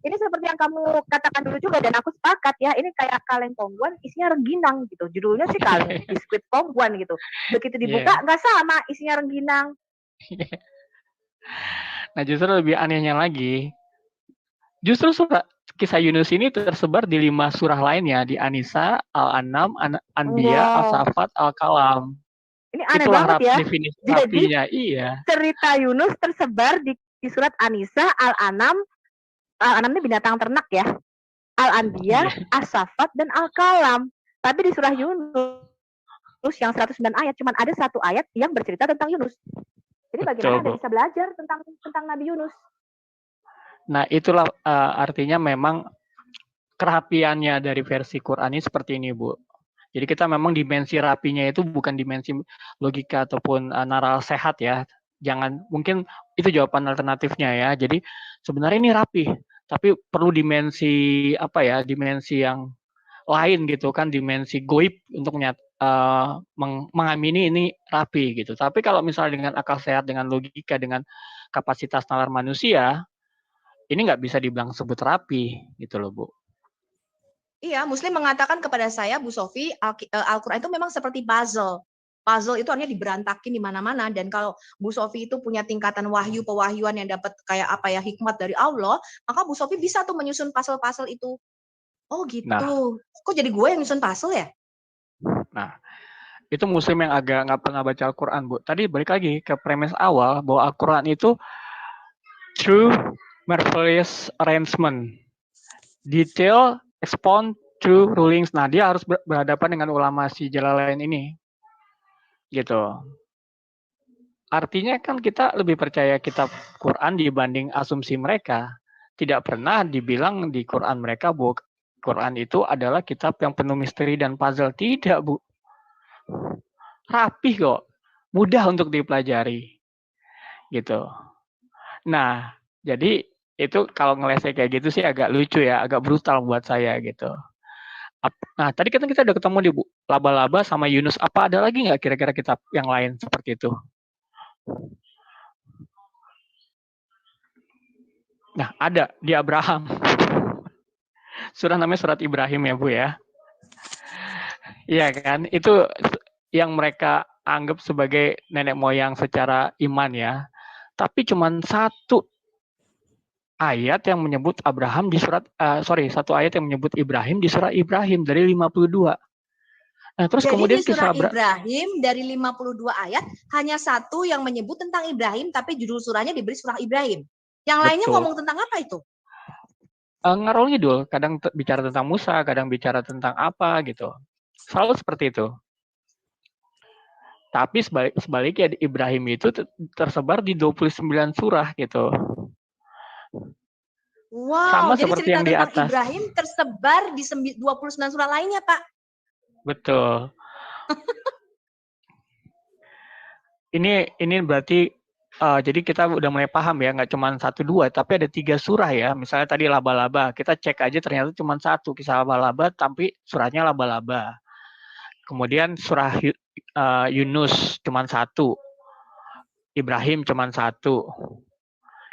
Ini seperti yang kamu katakan dulu juga, dan aku sepakat ya, ini kayak kaleng tongguan isinya rengginang gitu. Judulnya sih kaleng biskuit tongguan gitu. Begitu dibuka nggak sama, isinya rengginang. Nah, justru lebih anehnya lagi, justru kisah Yunus ini tersebar di 5 surah lainnya, di An-Nisa, Al-An'am, Anbiya, Wow. As-Saffat, Al-Kalam. Ini aneh Itulah banget ya. definisi Jadi rapinya. Iya. cerita Yunus tersebar di surat An-Nisa, Al-An'am. Al-An'am ini binatang ternak ya. Al-Anbiya, As-Saffat, dan Al-Kalam. Tapi di surah Yunus yang 109 ayat cuma ada satu ayat yang bercerita tentang Yunus. Jadi bagaimana Anda bisa belajar tentang Nabi Yunus? Nah, itulah artinya memang kerapiannya dari versi Quran ini seperti ini, Bu. Jadi kita memang dimensi rapinya itu bukan dimensi logika ataupun naral sehat ya. Jangan, mungkin itu jawaban alternatifnya ya. Jadi sebenarnya ini rapi, tapi perlu dimensi apa ya? Dimensi yang lain gitu kan, dimensi goib untuk mengamini ini rapi gitu. Tapi kalau misalnya dengan akal sehat, dengan logika, dengan kapasitas nalar manusia, ini nggak bisa dibilang sebut rapi gitu loh, Bu. Iya, Muslim mengatakan kepada saya, Bu Sofi, Al-Quran itu memang seperti puzzle. Puzzle itu artinya diberantakin di mana-mana, dan kalau Bu Sofi itu punya tingkatan wahyu, pewahyuan yang dapat kayak apa ya, hikmat dari Allah, maka Bu Sofi bisa tuh menyusun puzzle-puzzle itu. Oh gitu. Nah, kok jadi gue yang nyusun puzzle ya? Nah, itu Muslim yang agak nggak pernah baca Al-Quran, Bu. Tadi balik lagi ke premis awal bahwa Al-Quran itu true marvelous arrangement, detail, expound, true rulings. Nah, dia harus berhadapan dengan ulama si Jalalain ini. Gitu. Artinya kan kita lebih percaya kitab Quran dibanding asumsi mereka. Tidak pernah dibilang di Quran mereka bahwa Quran itu adalah kitab yang penuh misteri dan puzzle. Tidak, Bu. Rapih kok. Mudah untuk dipelajari. Gitu. Nah, jadi itu kalau ngelesek kayak gitu sih agak lucu ya, agak brutal buat saya gitu. Nah, tadi kan kita udah ketemu di Bu, laba-laba sama Yunus. Apa ada lagi nggak kira-kira kitab yang lain seperti itu? Nah, ada di Abraham. Surah namanya surat Ibrahim ya, Bu ya. Iya kan? Itu yang mereka anggap sebagai nenek moyang secara iman ya. Tapi cuma satu ayat yang menyebut Abraham di surat satu ayat yang menyebut Ibrahim di surah Ibrahim dari 52. Nah, terus jadi kemudian di surah Ibrahim dari 52 ayat hanya satu yang menyebut tentang Ibrahim, tapi judul surahnya diberi surah Ibrahim. Yang lainnya ngomong tentang apa itu? Ngarol ngidul, kadang bicara tentang Musa, kadang bicara tentang apa gitu. Selalu seperti itu. Tapi sebaliknya Ibrahim itu tersebar di 29 surah gitu. Wow, sama jadi seperti cerita yang di tentang atas. Ibrahim tersebar di 29 surah lainnya, Pak. Betul. Ini berarti jadi kita udah mulai paham ya, nggak cuma 1-2, tapi ada 3 surah ya. Misalnya tadi laba-laba, kita cek aja ternyata cuma 1 kisah laba-laba, tapi surahnya laba-laba. Kemudian surah Yunus cuma 1, Ibrahim cuma 1,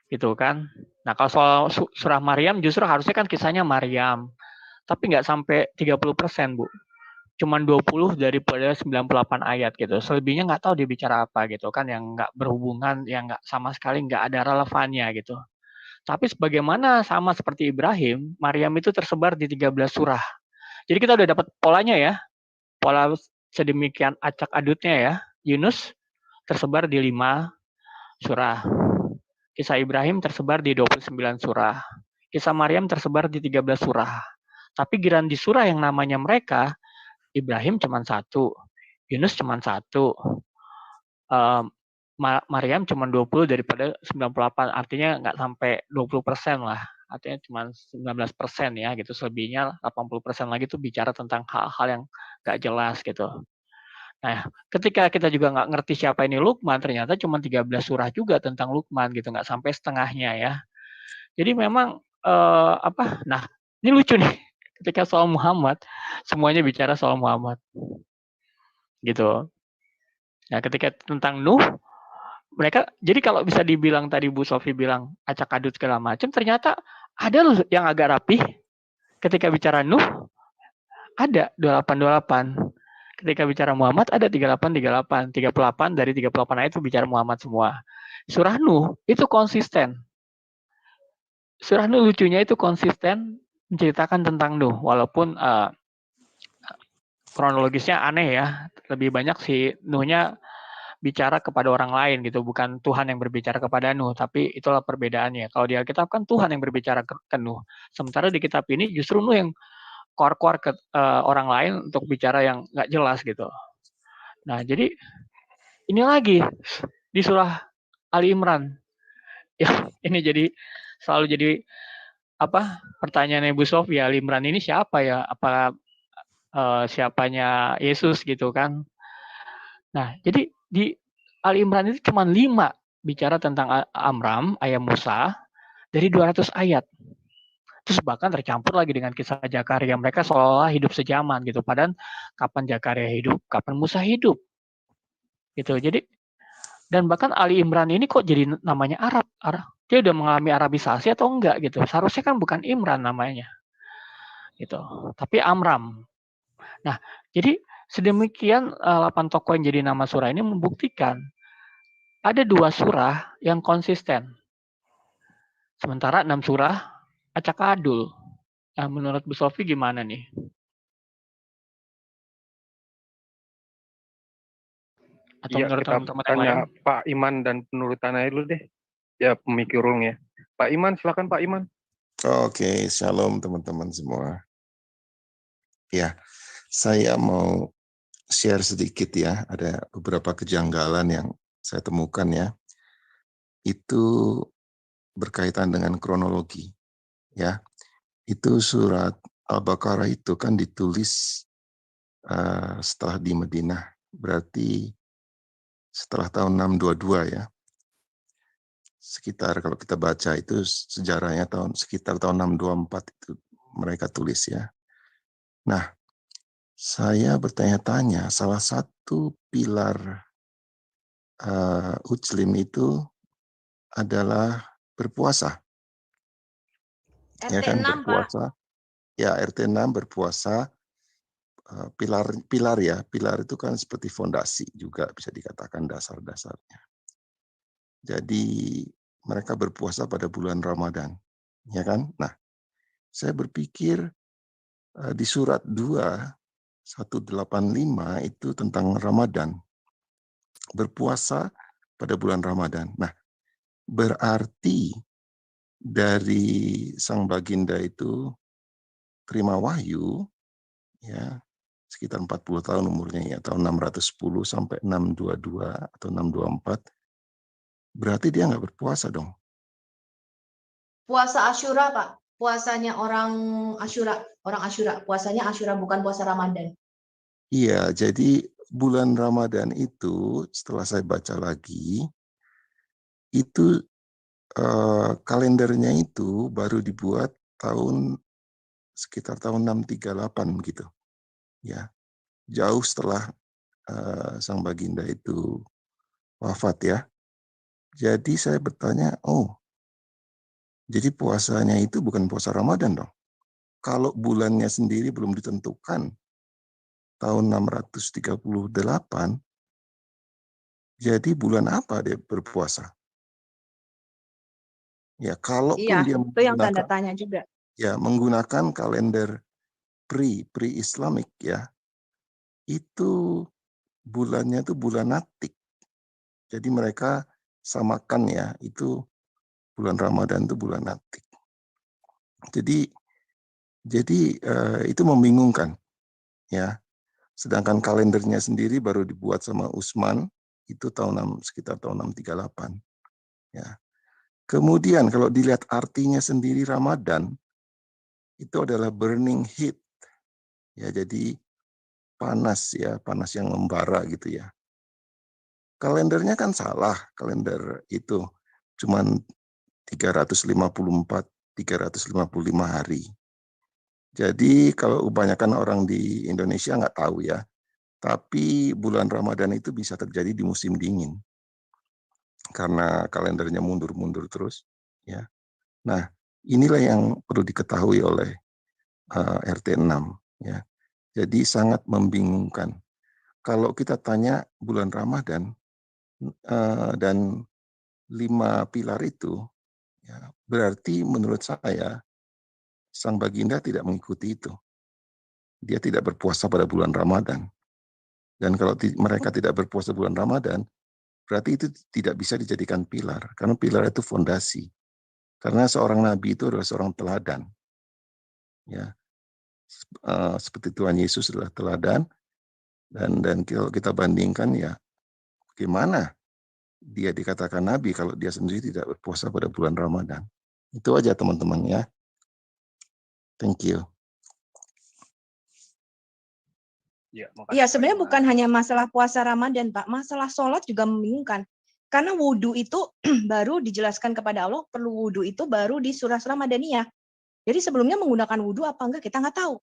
gitu kan. Nah kalau soal surah Maryam justru harusnya kan kisahnya Maryam, tapi nggak sampai 30%, Bu. Cuman 20 daripada 98 ayat gitu. Selebihnya nggak tahu dia bicara apa gitu kan, yang nggak berhubungan, yang nggak sama sekali nggak ada relevannya gitu. Tapi sebagaimana sama seperti Ibrahim, Maryam itu tersebar di 13 surah. Jadi kita udah dapat polanya ya. Pola sedemikian acak adutnya ya. Yunus tersebar di 5 surah. Kisah Ibrahim tersebar di 29 surah. Kisah Maryam tersebar di 13 surah. Tapi giliran di surah yang namanya mereka, Ibrahim cuma 1, Yunus cuma 1, Maryam cuma 20 daripada 98, artinya nggak sampai 20% lah, artinya cuma 19% ya gitu, selebihnya 80% lagi tuh bicara tentang hal-hal yang nggak jelas gitu. Nah, ketika kita juga nggak ngerti siapa ini Luqman, ternyata cuma 13 surah juga tentang Luqman gitu, nggak sampai setengahnya ya. Jadi memang nah ini lucu nih, ketika soal Muhammad, semuanya bicara soal Muhammad gitu. Nah, ketika tentang Nuh, mereka, jadi kalau bisa dibilang tadi Bu Sofi bilang acak-adut segala macam, ternyata ada loh yang agak rapi. Ketika bicara Nuh, ada 28. Ketika bicara Muhammad ada 38. 38 dari 38 ayat itu bicara Muhammad semua. Surah Nuh itu konsisten. Surah Nuh lucunya itu konsisten menceritakan tentang Nuh, walaupun kronologisnya aneh ya. Lebih banyak si Nuhnya bicara kepada orang lain gitu, bukan Tuhan yang berbicara kepada Nuh, tapi itulah perbedaannya. Kalau di Alkitab kan Tuhan yang berbicara ke Nuh, sementara di kitab ini justru Nuh yang keluar ke orang lain untuk bicara yang nggak jelas gitu. Nah, jadi ini lagi di surah Ali Imran. Ya, ini jadi selalu jadi pertanyaannya Bu Sofi, Ali Imran ini siapa ya? Apa siapanya Yesus gitu kan? Nah, jadi di Ali Imran itu cuma 5 bicara tentang Amram, ayah Musa, dari 200 ayat. Terus bahkan tercampur lagi dengan kisah Zakaria. Mereka seolah-olah hidup sejaman gitu. Padahal kapan Zakaria hidup, kapan Musa hidup. Gitu. Jadi, dan bahkan Ali Imran ini kok jadi namanya Arab. Dia udah mengalami Arabisasi atau enggak gitu. Seharusnya kan bukan Imran namanya. Gitu. Tapi Amram. Nah, jadi sedemikian 8 tokoh yang jadi nama surah ini membuktikan ada 2 surah yang konsisten. Sementara 6 surah acak-adul. Nah, menurut Bu Sofi gimana nih? Atau Ya, menurut kita teman-teman yang tanya lain? Pak Iman dan penurutannya dulu deh. Ya, pemikir ulung ya. Pak Iman, silakan Pak Iman. Oke, shalom teman-teman semua. Ya, saya mau share sedikit ya. Ada beberapa kejanggalan yang saya temukan ya. Itu berkaitan dengan kronologi. Ya, itu surat Al-Baqarah itu kan ditulis setelah di Madinah. Berarti setelah tahun 622 ya. Sekitar kalau kita baca itu sejarahnya sekitar tahun 624 itu mereka tulis ya. Nah, saya bertanya-tanya, salah satu pilar Muslim itu adalah berpuasa. RT Ya kan 6, berpuasa. Pak. Ya, RT 6 berpuasa. Pilar itu kan seperti fondasi juga bisa dikatakan dasar-dasarnya. Jadi mereka berpuasa pada bulan Ramadan, ya kan? Nah, saya berpikir di surat 2:185 itu tentang Ramadan. Berpuasa pada bulan Ramadan. Nah, berarti dari Sang Baginda itu terima wahyu ya sekitar 40 tahun umurnya ya, tahun 610 sampai 622 atau 624. Berarti dia nggak berpuasa dong. Puasa Asyura, Pak. Puasanya orang Asyura. Puasanya Asyura, bukan puasa Ramadan. Iya, jadi bulan Ramadan itu setelah saya baca lagi, itu kalendernya itu baru dibuat sekitar tahun 638 gitu. Ya, jauh setelah Sang Baginda itu wafat ya. Jadi saya bertanya, jadi puasanya itu bukan puasa Ramadan dong. Kalau bulannya sendiri belum ditentukan, tahun 638, jadi bulan apa dia berpuasa? Ya, kalaupun Iya, dia itu yang tanda tanya juga. ya menggunakan kalender pre-Islamic ya, itu bulannya itu bulan Natik. Jadi mereka samakan ya, itu bulan Ramadan itu bulan Natik. Jadi itu membingungkan ya. Sedangkan kalendernya sendiri baru dibuat sama Utsman Itu sekitar tahun 638. Ya. Kemudian kalau dilihat artinya sendiri Ramadan, itu adalah burning heat. Ya, jadi panas ya, panas yang membara gitu ya. Kalendernya kan salah, kalender itu cuman 354, 355 hari. Jadi kalau kebanyakan orang di Indonesia nggak tahu ya, tapi bulan Ramadan itu bisa terjadi di musim dingin. Karena kalendernya mundur-mundur terus. Ya. Nah, inilah yang perlu diketahui oleh RT 6. Ya. Jadi sangat membingungkan. Kalau kita tanya bulan Ramadan dan 5 pilar itu, ya, berarti menurut saya Sang Baginda tidak mengikuti itu. Dia tidak berpuasa pada bulan Ramadan. Dan kalau mereka tidak berpuasa bulan Ramadan, berarti itu tidak bisa dijadikan pilar. Karena pilar itu fondasi. Karena seorang nabi itu adalah seorang teladan. Ya, seperti Tuhan Yesus adalah teladan. Dan kalau kita bandingkan ya, bagaimana dia dikatakan nabi kalau dia sendiri tidak berpuasa pada bulan Ramadan. Itu aja teman-teman ya. Thank you. Iya, sebenarnya bukan hanya masalah puasa Ramadan, Pak. Masalah sholat juga membingungkan. Karena wudhu itu baru dijelaskan kepada Allah, perlu wudhu itu baru di surah Madaniyah. Jadi sebelumnya menggunakan wudhu apa enggak, kita nggak tahu.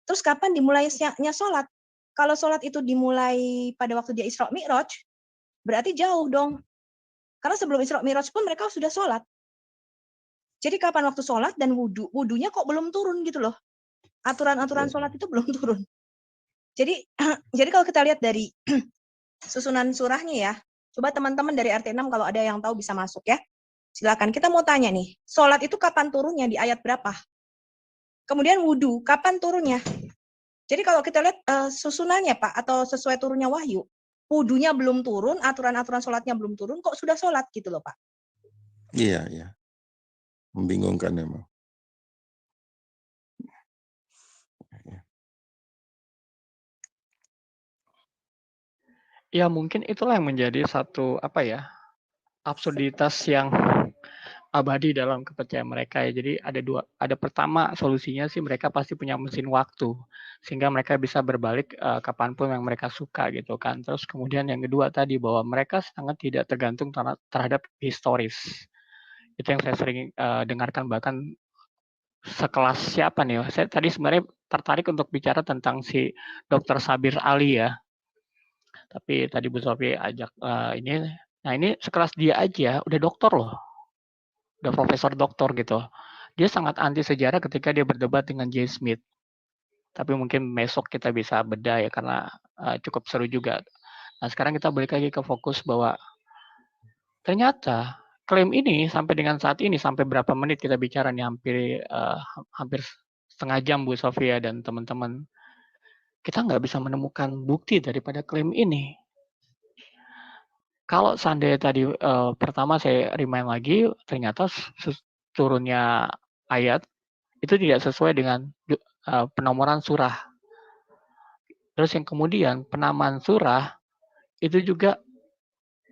Terus kapan dimulainya sholat? Kalau sholat itu dimulai pada waktu dia Isra Mi'raj, berarti jauh dong. Karena sebelum Isra Mi'raj pun mereka sudah sholat. Jadi kapan waktu sholat dan wudhu? Wudhunya kok belum turun gitu loh. Aturan-aturan sholat itu belum turun. Jadi kalau kita lihat dari susunan surahnya ya, coba teman-teman dari RT 6 kalau ada yang tahu bisa masuk ya. Silakan, kita mau tanya nih, sholat itu kapan turunnya, di ayat berapa? Kemudian wudhu, kapan turunnya? Jadi kalau kita lihat susunannya Pak, atau sesuai turunnya wahyu, wudhunya belum turun, aturan-aturan sholatnya belum turun, kok sudah sholat gitu loh Pak. Iya, iya. Membingungkan memang. Ya mungkin itulah yang menjadi satu absurditas yang abadi dalam kepercayaan mereka ya. Jadi ada pertama solusinya sih mereka pasti punya mesin waktu sehingga mereka bisa berbalik kapanpun yang mereka suka gitu kan. Terus kemudian yang kedua tadi bahwa mereka sangat tidak tergantung terhadap historis. Itu yang saya sering dengarkan, bahkan sekelas siapa nih? Saya tadi sebenarnya tertarik untuk bicara tentang si Dr. Sabir Ali ya. Tapi tadi Bu Sofi ajak ini. Nah ini sekelas dia aja udah doktor loh. Udah profesor doktor gitu. Dia sangat anti sejarah ketika dia berdebat dengan J. Smith. Tapi mungkin besok kita bisa bedah ya karena cukup seru juga. Nah sekarang kita balik lagi ke fokus bahwa ternyata klaim ini sampai dengan saat ini, sampai berapa menit kita bicara nih, hampir setengah jam Bu Sofia dan teman-teman, kita nggak bisa menemukan bukti daripada klaim ini. Kalau seandainya tadi pertama saya remind lagi, ternyata turunnya ayat itu tidak sesuai dengan penomoran surah. Terus yang kemudian penamaan surah itu juga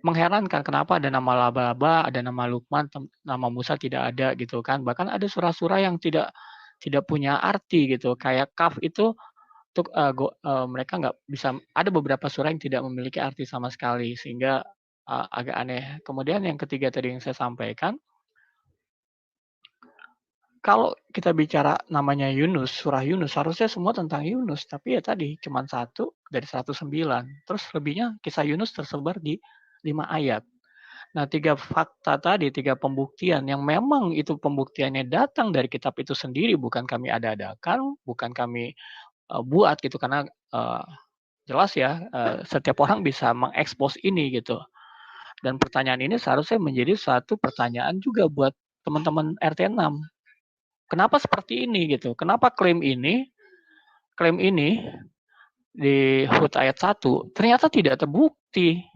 mengherankan, kenapa ada nama laba-laba, ada nama Lukman, nama Musa tidak ada gitu kan. Bahkan ada surah-surah yang tidak punya arti gitu. Kayak Kaf itu untuk mereka nggak bisa, ada beberapa surah yang tidak memiliki arti sama sekali sehingga agak aneh. Kemudian yang ketiga tadi yang saya sampaikan, kalau kita bicara namanya Yunus, surah Yunus, harusnya semua tentang Yunus, tapi ya tadi cuma 1 dari 109. Terus lebihnya kisah Yunus tersebar di 5 ayat. Nah, 3 fakta tadi, 3 pembuktian yang memang itu pembuktiannya datang dari kitab itu sendiri, bukan kami ada-adakan, bukan kami buat gitu, karena jelas ya setiap orang bisa mengekspos ini gitu. Dan pertanyaan ini seharusnya menjadi satu pertanyaan juga buat teman-teman RT 6. Kenapa seperti ini gitu? Kenapa klaim ini di HUT ayat 1 ternyata tidak terbukti?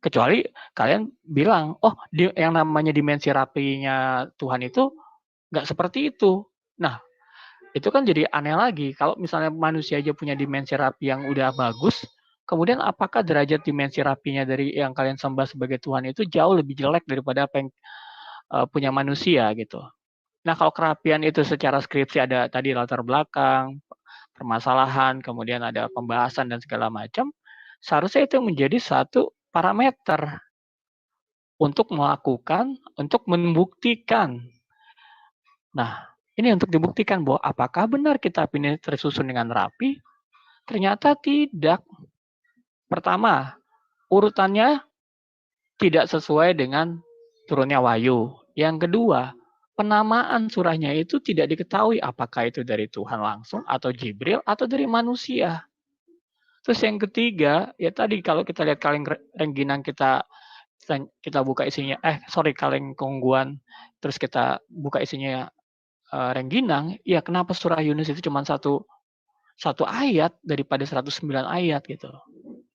Kecuali kalian bilang, oh yang namanya dimensi rapinya Tuhan itu nggak seperti itu. Nah, itu kan jadi aneh lagi. Kalau misalnya manusia aja punya dimensi rapi yang udah bagus, kemudian apakah derajat dimensi rapinya dari yang kalian sembah sebagai Tuhan itu jauh lebih jelek daripada apa yang punya manusia gitu. Nah, kalau kerapian itu secara skripsi ada tadi latar belakang, permasalahan, kemudian ada pembahasan dan segala macam, seharusnya itu menjadi satu parameter untuk melakukan, untuk membuktikan. Nah, ini untuk dibuktikan bahwa apakah benar kitab ini tersusun dengan rapi? Ternyata tidak. Pertama, urutannya tidak sesuai dengan turunnya wahyu. Yang kedua, penamaan surahnya itu tidak diketahui apakah itu dari Tuhan langsung atau Jibril atau dari manusia. Terus yang ketiga, ya tadi kalau kita lihat kaleng rengginang kita buka isinya, kaleng kongguan, terus kita buka isinya rengginang, ya kenapa surah Yunus itu cuma satu ayat daripada 109 ayat gitu.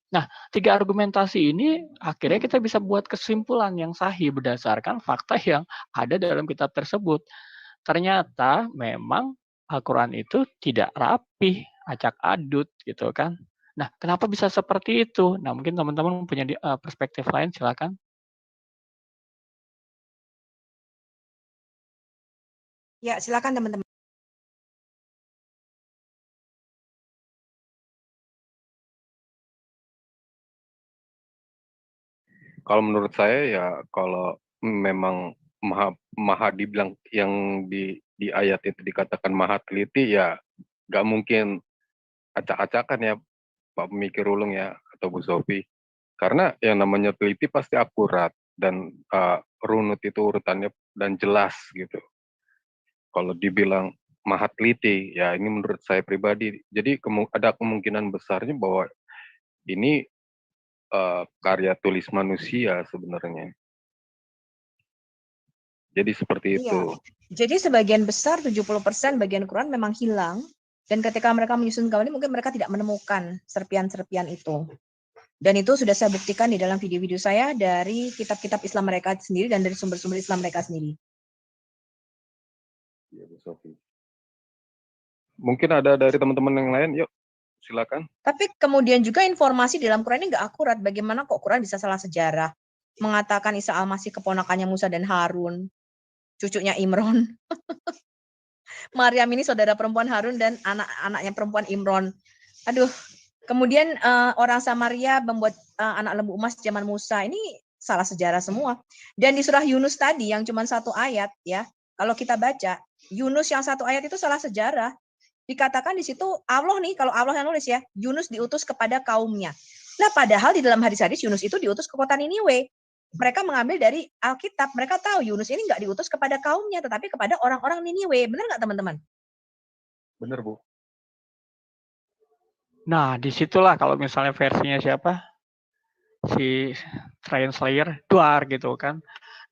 Nah, 3 argumentasi ini akhirnya kita bisa buat kesimpulan yang sahih berdasarkan fakta yang ada dalam kitab tersebut. Ternyata memang Al-Quran itu tidak rapi, acak adut gitu kan. Nah, kenapa bisa seperti itu? Nah, mungkin teman-teman punya perspektif lain, silakan. Ya, silakan teman-teman. Kalau menurut saya ya kalau memang maha dibilang yang di ayat itu dikatakan maha teliti ya nggak mungkin acak-acakan ya Pak Pemikir Ulung ya atau Bu Sofi. Karena yang namanya teliti pasti akurat dan runut itu urutannya dan jelas gitu. Kalau dibilang maha teliti ya ini menurut saya pribadi. Jadi ada kemungkinan besarnya bahwa ini karya tulis manusia sebenarnya. Jadi seperti itu. Iya. Jadi sebagian besar 70% bagian Quran memang hilang, dan ketika mereka menyusun kembali mungkin mereka tidak menemukan serpian-serpian itu. Dan itu sudah saya buktikan di dalam video-video saya dari kitab-kitab Islam mereka sendiri dan dari sumber-sumber Islam mereka sendiri. Ya, Bu Sofi. Mungkin ada dari teman-teman yang lain, yuk silakan. Tapi kemudian juga informasi dalam Quran ini nggak akurat. Bagaimana kok Quran bisa salah sejarah? Mengatakan Isa al-Masih keponakannya Musa dan Harun, cucunya Imron. Maryam ini saudara perempuan Harun dan anak-anaknya perempuan Imron. Aduh, kemudian orang Samaria membuat anak lembu emas zaman Musa. Ini salah sejarah semua. Dan di surah Yunus tadi yang cuma 1 ayat ya, kalau kita baca Yunus yang 1 ayat itu salah sejarah. Dikatakan di situ Allah nih, kalau Allah yang nulis ya, Yunus diutus kepada kaumnya. Nah, padahal di dalam hadis-hadis Yunus itu diutus ke kota Niniwe. Mereka mengambil dari Alkitab. Mereka tahu Yunus ini nggak diutus kepada kaumnya, tetapi kepada orang-orang Niniwe. Benar nggak teman-teman? Benar, Bu. Nah, disitulah kalau misalnya versinya siapa? Si Translayer, duar gitu kan.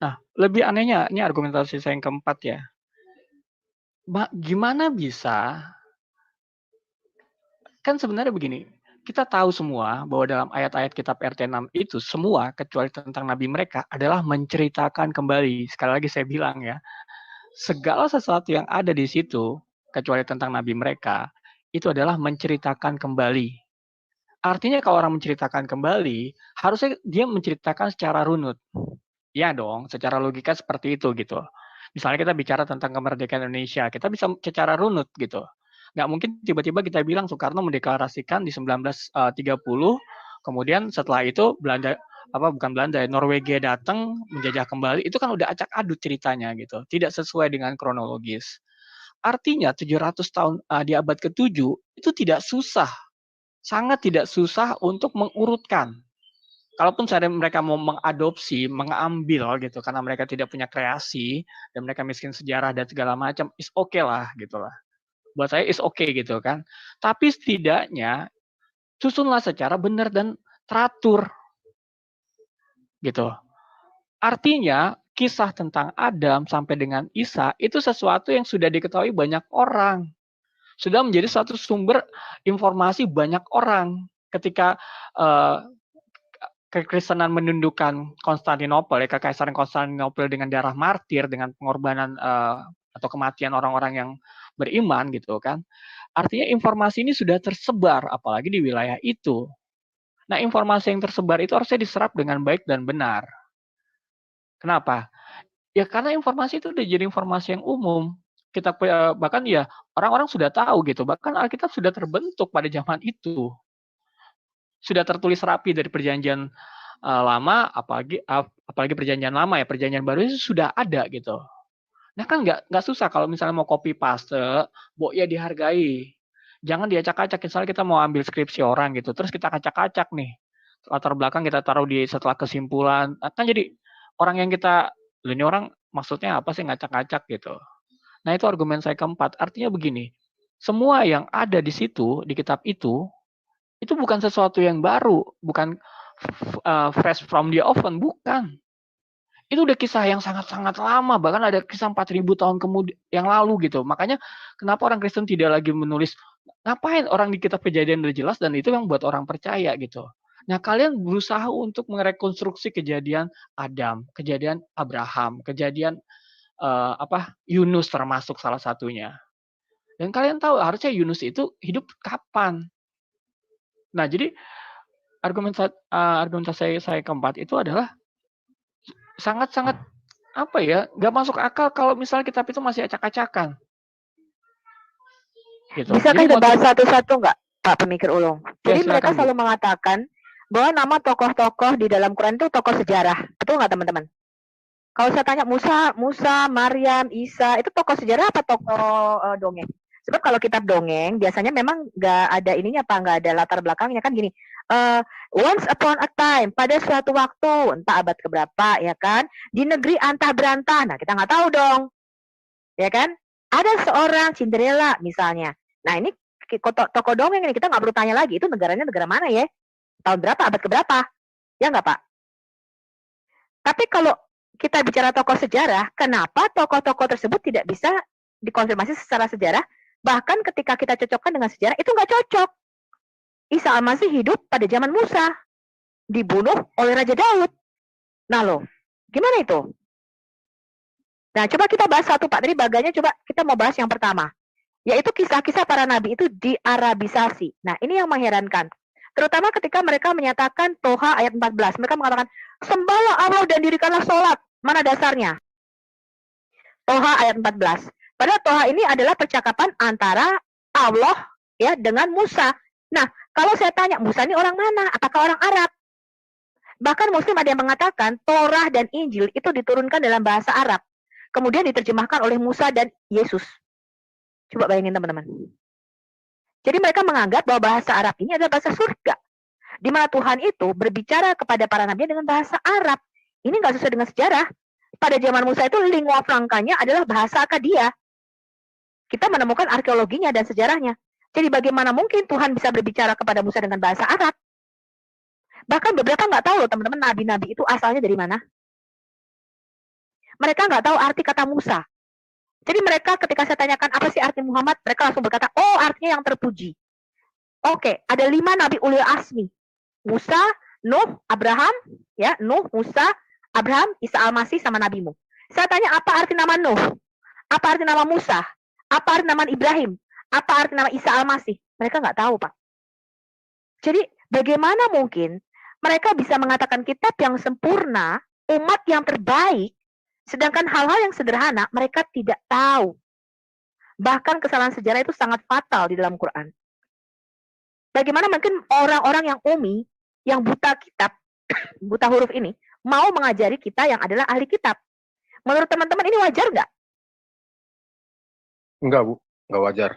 Nah, lebih anehnya, ini argumentasi saya yang keempat ya. Gimana bisa, kan sebenarnya begini, kita tahu semua bahwa dalam ayat-ayat kitab RT6 itu semua kecuali tentang nabi mereka adalah menceritakan kembali. Sekali lagi saya bilang ya, segala sesuatu yang ada di situ kecuali tentang nabi mereka itu adalah menceritakan kembali. Artinya kalau orang menceritakan kembali, harusnya dia menceritakan secara runut. Ya dong, secara logika seperti itu gitu. Misalnya kita bicara tentang kemerdekaan Indonesia, kita bisa secara runut gitu. Nggak mungkin tiba-tiba kita bilang Soekarno mendeklarasikan di 1930, kemudian setelah itu Norwegia datang menjajah kembali, itu kan udah acak adut ceritanya gitu, tidak sesuai dengan kronologis. Artinya 700 tahun di abad ke-7 itu tidak susah, sangat tidak susah untuk mengurutkan. Kalaupun saya mereka mau mengadopsi, mengambil gitu, karena mereka tidak punya kreasi dan mereka miskin sejarah dan segala macam, is okay lah gitu lah. Buat saya is okay gitu kan. Tapi setidaknya susunlah secara benar dan teratur gitu. Artinya kisah tentang Adam sampai dengan Isa itu sesuatu yang sudah diketahui banyak orang. Sudah menjadi suatu sumber informasi banyak orang. Ketika kekristenan menundukkan Konstantinopel, ya, kekaisaran Konstantinopel dengan darah martir, dengan pengorbanan atau kematian orang-orang yang beriman gitu kan. Artinya informasi ini sudah tersebar apalagi di wilayah itu. Nah, informasi yang tersebar itu harusnya diserap dengan baik dan benar. Kenapa? Ya karena informasi itu udah jadi informasi yang umum. Kita bahkan ya orang-orang sudah tahu gitu. Bahkan Alkitab sudah terbentuk pada zaman itu. Sudah tertulis rapi dari perjanjian lama, apalagi perjanjian lama ya, perjanjian baru itu sudah ada gitu. Nah kan nggak susah kalau misalnya mau copy paste, ya dihargai. Jangan diacak-acak. Misalnya kita mau ambil skripsi orang gitu, terus kita acak-acak nih. Latar belakang kita taruh di setelah kesimpulan. Kan jadi orang yang kita, ini orang maksudnya apa sih ngacak-ngacak gitu. Nah itu argumen saya keempat. Artinya begini, semua yang ada di situ, di kitab itu bukan sesuatu yang baru, bukan fresh from the oven, bukan. Itu udah kisah yang sangat-sangat lama, bahkan ada kisah 4.000 tahun kemudian yang lalu gitu. Makanya kenapa orang Kristen tidak lagi menulis, ngapain orang di kitab Kejadian udah jelas dan itu yang buat orang percaya gitu. Nah, kalian berusaha untuk merekonstruksi kejadian Adam, kejadian Abraham, kejadian Yunus termasuk salah satunya. Dan kalian tahu harusnya Yunus itu hidup kapan. Nah, jadi argumentasi saya keempat itu adalah sangat-sangat nggak masuk akal kalau misalnya kitab itu masih acak-acakan. Gitu. Bisa kan kita bahas satu-satu nggak, Pak Pemikir Ulung? Jadi mereka selalu mengatakan bahwa nama tokoh-tokoh di dalam Quran itu tokoh sejarah. Betul nggak teman-teman? Kalau saya tanya Musa, Maryam, Isa, itu tokoh sejarah apa tokoh dongeng? Sebab kalau kitab dongeng biasanya memang nggak ada ininya Pak, nggak ada latar belakangnya kan gini. Once upon a time, pada suatu waktu, entah abad keberapa ya kan, di negeri antah berantah. Nah kita nggak tahu dong, ya kan? Ada seorang Cinderella misalnya. Nah ini tokoh dongeng ini kita nggak perlu tanya lagi itu negaranya negara mana ya, tahun berapa, abad keberapa, ya nggak Pak? Tapi kalau kita bicara tokoh sejarah, kenapa tokoh-tokoh tersebut tidak bisa dikonfirmasi secara sejarah? Bahkan ketika kita cocokkan dengan sejarah, itu nggak cocok. Isa Al-Masih hidup pada zaman Musa, dibunuh oleh Raja Daud. Nah loh, gimana itu? Nah, coba kita bahas satu Pak, tadi baganya coba kita mau bahas yang pertama, yaitu kisah-kisah para nabi itu diarabisasi. Nah, ini yang mengherankan. Terutama ketika mereka menyatakan Toha ayat 14, mereka mengatakan, sembahlah Allah dan dirikanlah sholat. Mana dasarnya? Toha ayat 14. Padahal Toha ini adalah percakapan antara Allah ya dengan Musa. Nah, kalau saya tanya, Musa ini orang mana? Apakah orang Arab? Bahkan Muslim ada yang mengatakan Torah dan Injil itu diturunkan dalam bahasa Arab. Kemudian diterjemahkan oleh Musa dan Yesus. Coba bayangin teman-teman. Jadi mereka menganggap bahwa bahasa Arab ini adalah bahasa surga. Di mana Tuhan itu berbicara kepada para nabi dengan bahasa Arab. Ini nggak sesuai dengan sejarah. Pada zaman Musa itu lingua francanya adalah bahasa Akadia. Kita menemukan arkeologinya dan sejarahnya. Jadi bagaimana mungkin Tuhan bisa berbicara kepada Musa dengan bahasa Arab? Bahkan beberapa nggak tahu loh teman-teman, nabi-nabi itu asalnya dari mana. Mereka nggak tahu arti kata Musa. Jadi mereka ketika saya tanyakan apa sih arti Muhammad, mereka langsung berkata, oh artinya yang terpuji. Oke, ada 5 nabi ulil azmi. Musa, Nuh, Abraham, ya Nuh, Musa, Abraham, Isa Al-Masih sama nabimu. Saya tanya apa arti nama Nuh? Apa arti nama Musa? Apa arti nama Ibrahim? Apa arti nama Isa Al-Masih? Mereka nggak tahu, Pak. Jadi bagaimana mungkin mereka bisa mengatakan kitab yang sempurna, umat yang terbaik, sedangkan hal-hal yang sederhana mereka tidak tahu. Bahkan kesalahan sejarah itu sangat fatal di dalam Quran. Bagaimana mungkin orang-orang yang umi, yang buta kitab, buta huruf ini, mau mengajari kita yang adalah ahli kitab? Menurut teman-teman ini wajar nggak? Enggak, Bu. Enggak wajar.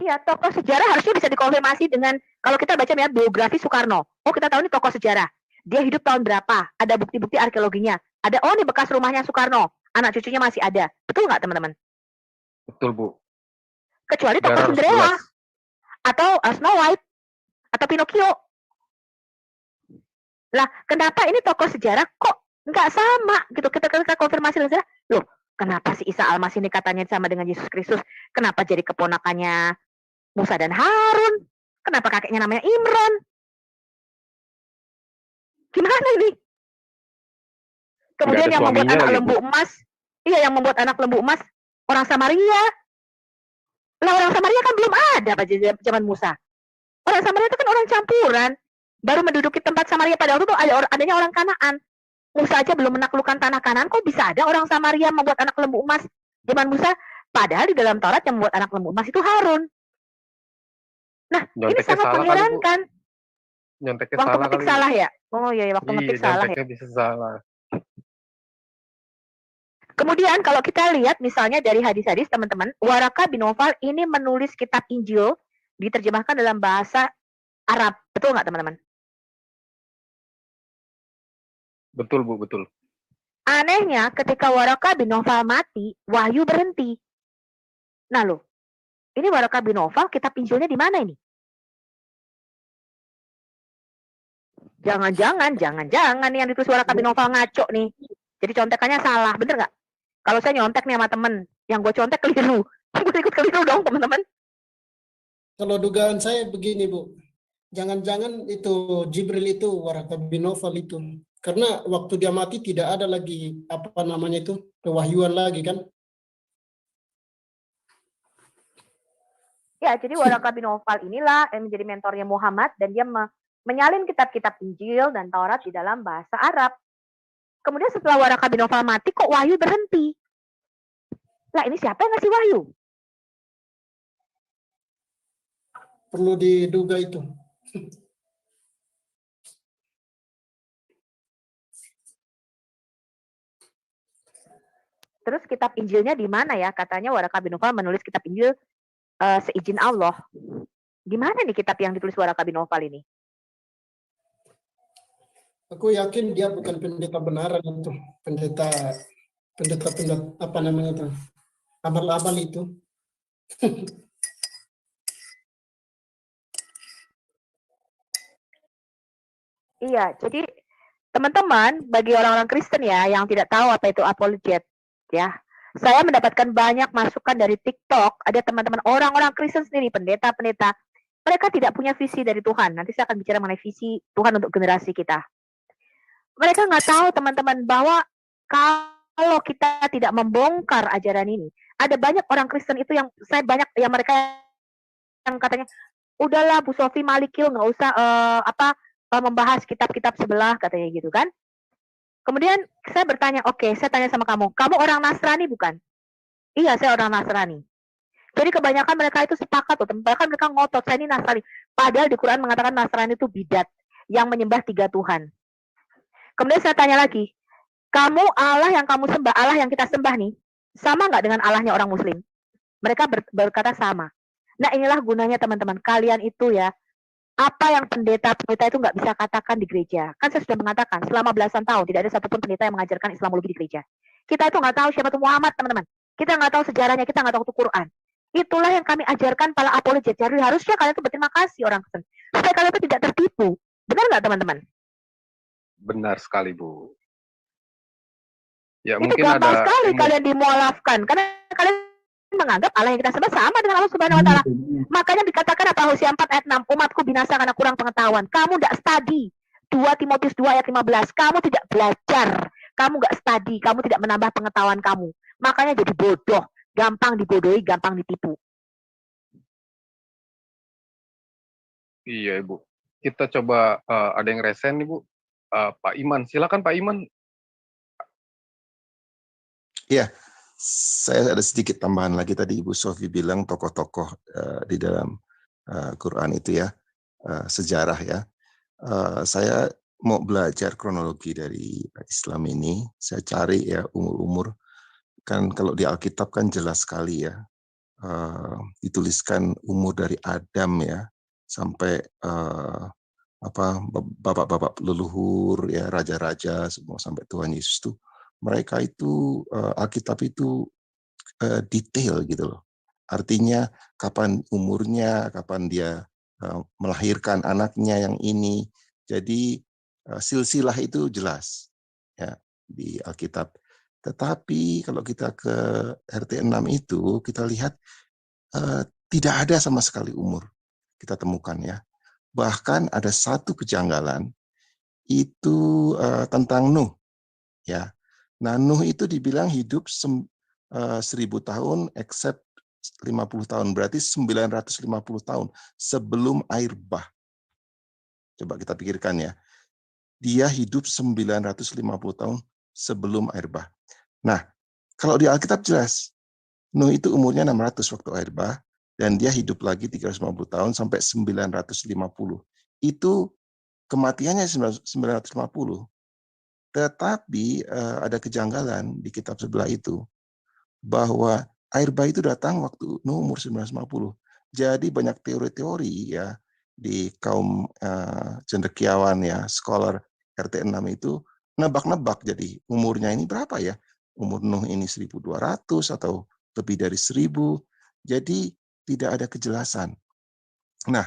Iya, tokoh sejarah harusnya bisa dikonfirmasi dengan, kalau kita baca ya, biografi Soekarno. Oh, kita tahu ini tokoh sejarah. Dia hidup tahun berapa? Ada bukti-bukti arkeologinya. Ada, oh ini bekas rumahnya Soekarno. Anak cucunya masih ada. Betul nggak, teman-teman? Betul, Bu. Kecuali tokoh Cinderella. Atau Snow White. Atau Pinocchio. Lah, kenapa ini tokoh sejarah kok nggak sama? Gitu, kita konfirmasi dengan sejarah. Loh, kenapa si Isa Al-Masih ini katanya sama dengan Yesus Kristus? Kenapa jadi keponakannya Musa dan Harun? Kenapa kakeknya namanya Imran? Gimana ini? Kemudian yang membuat anak lembu emas, iya yang membuat anak lembu emas orang Samaria. Lah orang Samaria kan belum ada pada zaman Musa. Orang Samaria itu kan orang orang campuran. Baru menduduki tempat Samaria pada waktu itu adanya orang Kanaan. Musa aja belum menaklukkan tanah Kanaan, kok bisa ada orang Samaria membuat anak lembu emas zaman Musa? Padahal di dalam Taurat yang membuat anak lembu emas itu Harun. Nah, ini sangat mengherankan. Nyonteknya waktu salah ngetik kali. salah ya? Oh iya, waktu ngetik salah ya. Bisa salah. Kemudian kalau kita lihat misalnya dari hadis-hadis teman-teman, Waraka bin Nawfal ini menulis kitab Injil diterjemahkan dalam bahasa Arab. Betul nggak teman-teman? Betul, Bu, betul. Anehnya ketika Waraka bin Nawfal mati, wahyu berhenti. Nah loh, ini Waraka bin Nawfal kitab Injilnya di mana ini? Jangan-jangan yang ditulis Waraka bin Nawfal ngaco nih. Jadi contekannya salah, bener nggak? Kalau saya nyontek nih sama temen, yang gue contek keliru. Gue ikut keliru dong teman-teman. Kalau dugaan saya begini, Bu. Jangan-jangan itu Jibril itu Waraka bin Nawfal itu. Karena waktu dia mati tidak ada lagi apa namanya itu kewahyuan lagi kan? Ya, jadi Waraka bin Nawfal inilah yang menjadi mentornya Muhammad dan dia menyalin kitab-kitab Injil dan Taurat di dalam bahasa Arab. Kemudian setelah Waraka bin Nawfal mati, kok wahyu berhenti? Lah ini siapa yang ngasih wahyu? Perlu diduga itu. Terus kitab Injilnya di mana ya? Katanya Waraka bin Nawfal menulis kitab Injil seizin Allah. Di mana nih kitab yang ditulis Waraka bin Nawfal ini? Aku yakin dia bukan pendeta benaran itu, pendeta apa namanya itu, abal-abal itu. Iya, jadi teman-teman, bagi orang-orang Kristen ya yang tidak tahu apa itu apologet, ya, saya mendapatkan banyak masukan dari TikTok. Ada teman-teman orang-orang Kristen sendiri, pendeta-pendeta, mereka tidak punya visi dari Tuhan. Nanti saya akan bicara mengenai visi Tuhan untuk generasi kita. Mereka nggak tahu teman-teman bahwa kalau kita tidak membongkar ajaran ini, ada banyak orang Kristen itu yang mereka yang katanya, udahlah Bu Sofi Malikil nggak usah membahas kitab-kitab sebelah katanya gitu kan. Kemudian saya bertanya, oke, saya tanya sama kamu orang Nasrani bukan? Iya, saya orang Nasrani. Jadi kebanyakan mereka itu sepakat tuh, bahkan mereka ngotot saya ini Nasrani. Padahal di Quran mengatakan Nasrani itu bidat yang menyembah 3 Tuhan. Kemudian saya tanya lagi, kamu Allah yang kamu sembah, Allah yang kita sembah nih, sama nggak dengan Allahnya orang Muslim? Mereka berkata sama. Nah inilah gunanya teman-teman, kalian itu ya, apa yang pendeta-pendeta itu nggak bisa katakan di gereja. Kan saya sudah mengatakan, selama belasan tahun tidak ada satupun pendeta yang mengajarkan Islamologi di gereja. Kita itu nggak tahu siapa itu Muhammad, teman-teman. Kita nggak tahu sejarahnya, kita nggak tahu itu Quran. Itulah yang kami ajarkan para apologet. Jadi harusnya kalian itu berterima kasih orang Kristen. Supaya kalian itu tidak tertipu. Benar nggak teman-teman? Benar sekali, Bu. Ya, itu mungkin gampang ada sekali kalian dimualafkan. Karena kalian menganggap Allah yang kita sembah sama dengan Allah Subhanahu wa Ta'ala. Makanya dikatakan apa Hosea 4 ayat 6, umatku binasa karena kurang pengetahuan. Kamu tidak study. 2 Timotius 2 ayat 15, kamu tidak belajar. Kamu nggak study, kamu tidak menambah pengetahuan kamu. Makanya jadi bodoh, gampang dibodohi, gampang ditipu. Iya, Ibu. Kita coba ada yang resen nih, Bu. Pak Iman, silakan Pak Iman. Ya, saya ada sedikit tambahan lagi. Tadi Ibu Sofi bilang tokoh-tokoh di dalam Quran itu ya, sejarah ya. Saya mau belajar kronologi dari Islam ini. Saya cari ya umur-umur. Kan kalau di Alkitab kan jelas sekali ya, dituliskan umur dari Adam ya sampai bapak-bapak leluhur ya, raja-raja semua sampai Tuhan Yesus tuh. Mereka itu Alkitab itu detail gitu loh. Artinya kapan umurnya, kapan dia melahirkan anaknya yang ini. Jadi silsilah itu jelas ya di Alkitab. Tetapi kalau kita ke RT 6 itu kita lihat tidak ada sama sekali umur kita temukan ya. Bahkan ada satu kejanggalan itu tentang Nuh ya. Nah, Nuh itu dibilang hidup 1000 tahun except 50 tahun, berarti 950 tahun sebelum air bah. Coba kita pikirkan ya. Dia hidup 950 tahun sebelum air bah. Nah, kalau di Alkitab jelas, Nuh itu umurnya 600 waktu air bah, dan dia hidup lagi 350 tahun sampai 950. Itu kematiannya 950. Tetapi ada kejanggalan di kitab sebelah itu, bahwa air bah itu datang waktu Nuh umur 950. Jadi banyak teori-teori ya di kaum cendekiawan ya, scholar RT 6 itu nebak-nebak, jadi umurnya ini berapa ya? Umur Nuh ini 1200 atau lebih dari 1000. Jadi tidak ada kejelasan. Nah,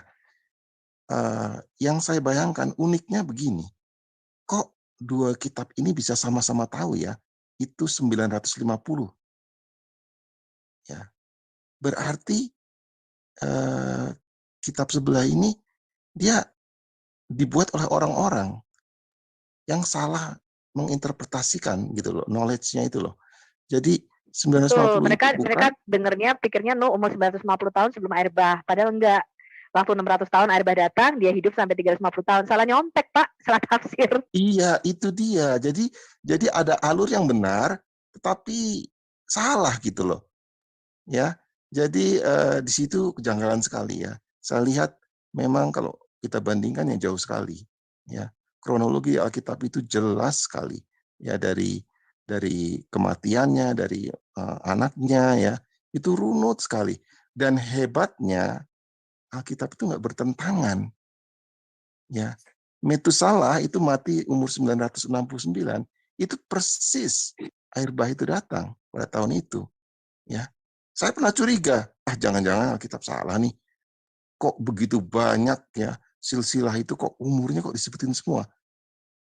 yang saya bayangkan uniknya begini. Kok dua kitab ini bisa sama-sama tahu ya? Itu 950. Ya. Berarti kitab sebelah ini dia dibuat oleh orang-orang yang salah menginterpretasikan gitu loh, knowledge-nya itu loh. Jadi 950 mereka itu bukan, mereka dengernya pikirnya Nuh umur 950 tahun sebelum air bah, padahal enggak. Waktu 600 tahun air bah datang, dia hidup sampai 350 tahun. Salah nyontek, Pak, salah tafsir. iya itu dia. Jadi ada alur yang benar tetapi salah gitu loh. Ya. Jadi di situ kejanggalan sekali ya. Saya lihat memang kalau kita bandingkan yang jauh sekali ya. Kronologi Alkitab itu jelas sekali ya, dari kematiannya, dari anaknya ya, itu runut sekali. Dan hebatnya Alkitab itu nggak bertentangan ya. Metusalah itu mati umur 969, itu persis air bah itu datang pada tahun itu ya. Saya pernah curiga, jangan-jangan Alkitab salah nih. Kok begitu banyak ya silsilah itu, kok umurnya kok disebutin semua.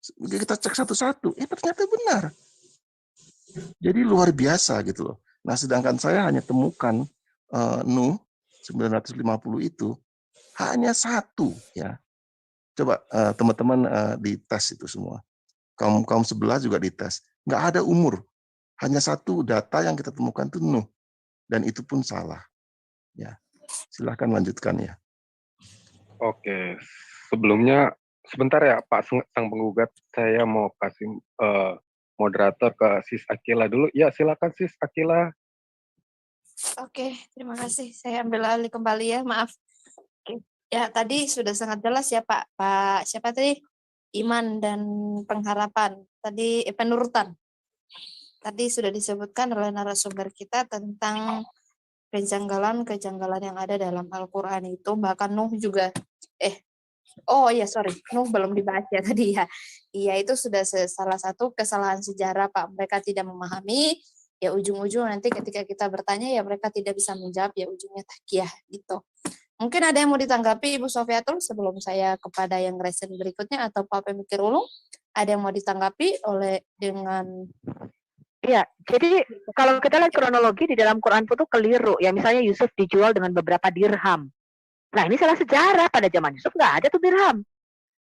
Kita cek satu-satu, ternyata benar. Jadi luar biasa gitu loh. Nah, sedangkan saya hanya temukan Nuh 950 itu hanya satu ya. Coba teman-teman dites itu semua. Kaum sebelah juga dites. Nggak ada umur. Hanya satu data yang kita temukan itu Nuh. Dan itu pun salah. Ya, silahkan lanjutkan ya. Oke, sebelumnya sebentar ya Pak sang penggugat, saya mau kasih moderator ke Sis Akila dulu. Ya, silakan Sis Akila. Oke, terima kasih. Saya ambil alih kembali ya, maaf. Oke. Ya, tadi sudah sangat jelas ya Pak. Pak siapa tadi? Iman dan pengharapan. Tadi penurutan. Tadi sudah disebutkan oleh narasumber kita tentang kejanggalan-kejanggalan yang ada dalam Al-Quran itu. Bahkan Nuh juga, Nuh belum dibahas ya tadi ya. Iya, itu sudah salah satu kesalahan sejarah Pak. Mereka tidak memahami, ya ujung-ujung nanti ketika kita bertanya ya mereka tidak bisa menjawab, ya ujungnya takiyah gitu. Mungkin ada yang mau ditanggapi Ibu Sofiatul sebelum saya kepada yang resen berikutnya, atau Pak Pemikir Ulung, ada yang mau ditanggapi dengan Iya, jadi kalau kita lihat kronologi di dalam Quran itu keliru ya. Misalnya Yusuf dijual dengan beberapa dirham. Nah, ini salah sejarah. Pada zaman Yusuf nggak ada tuh dirham.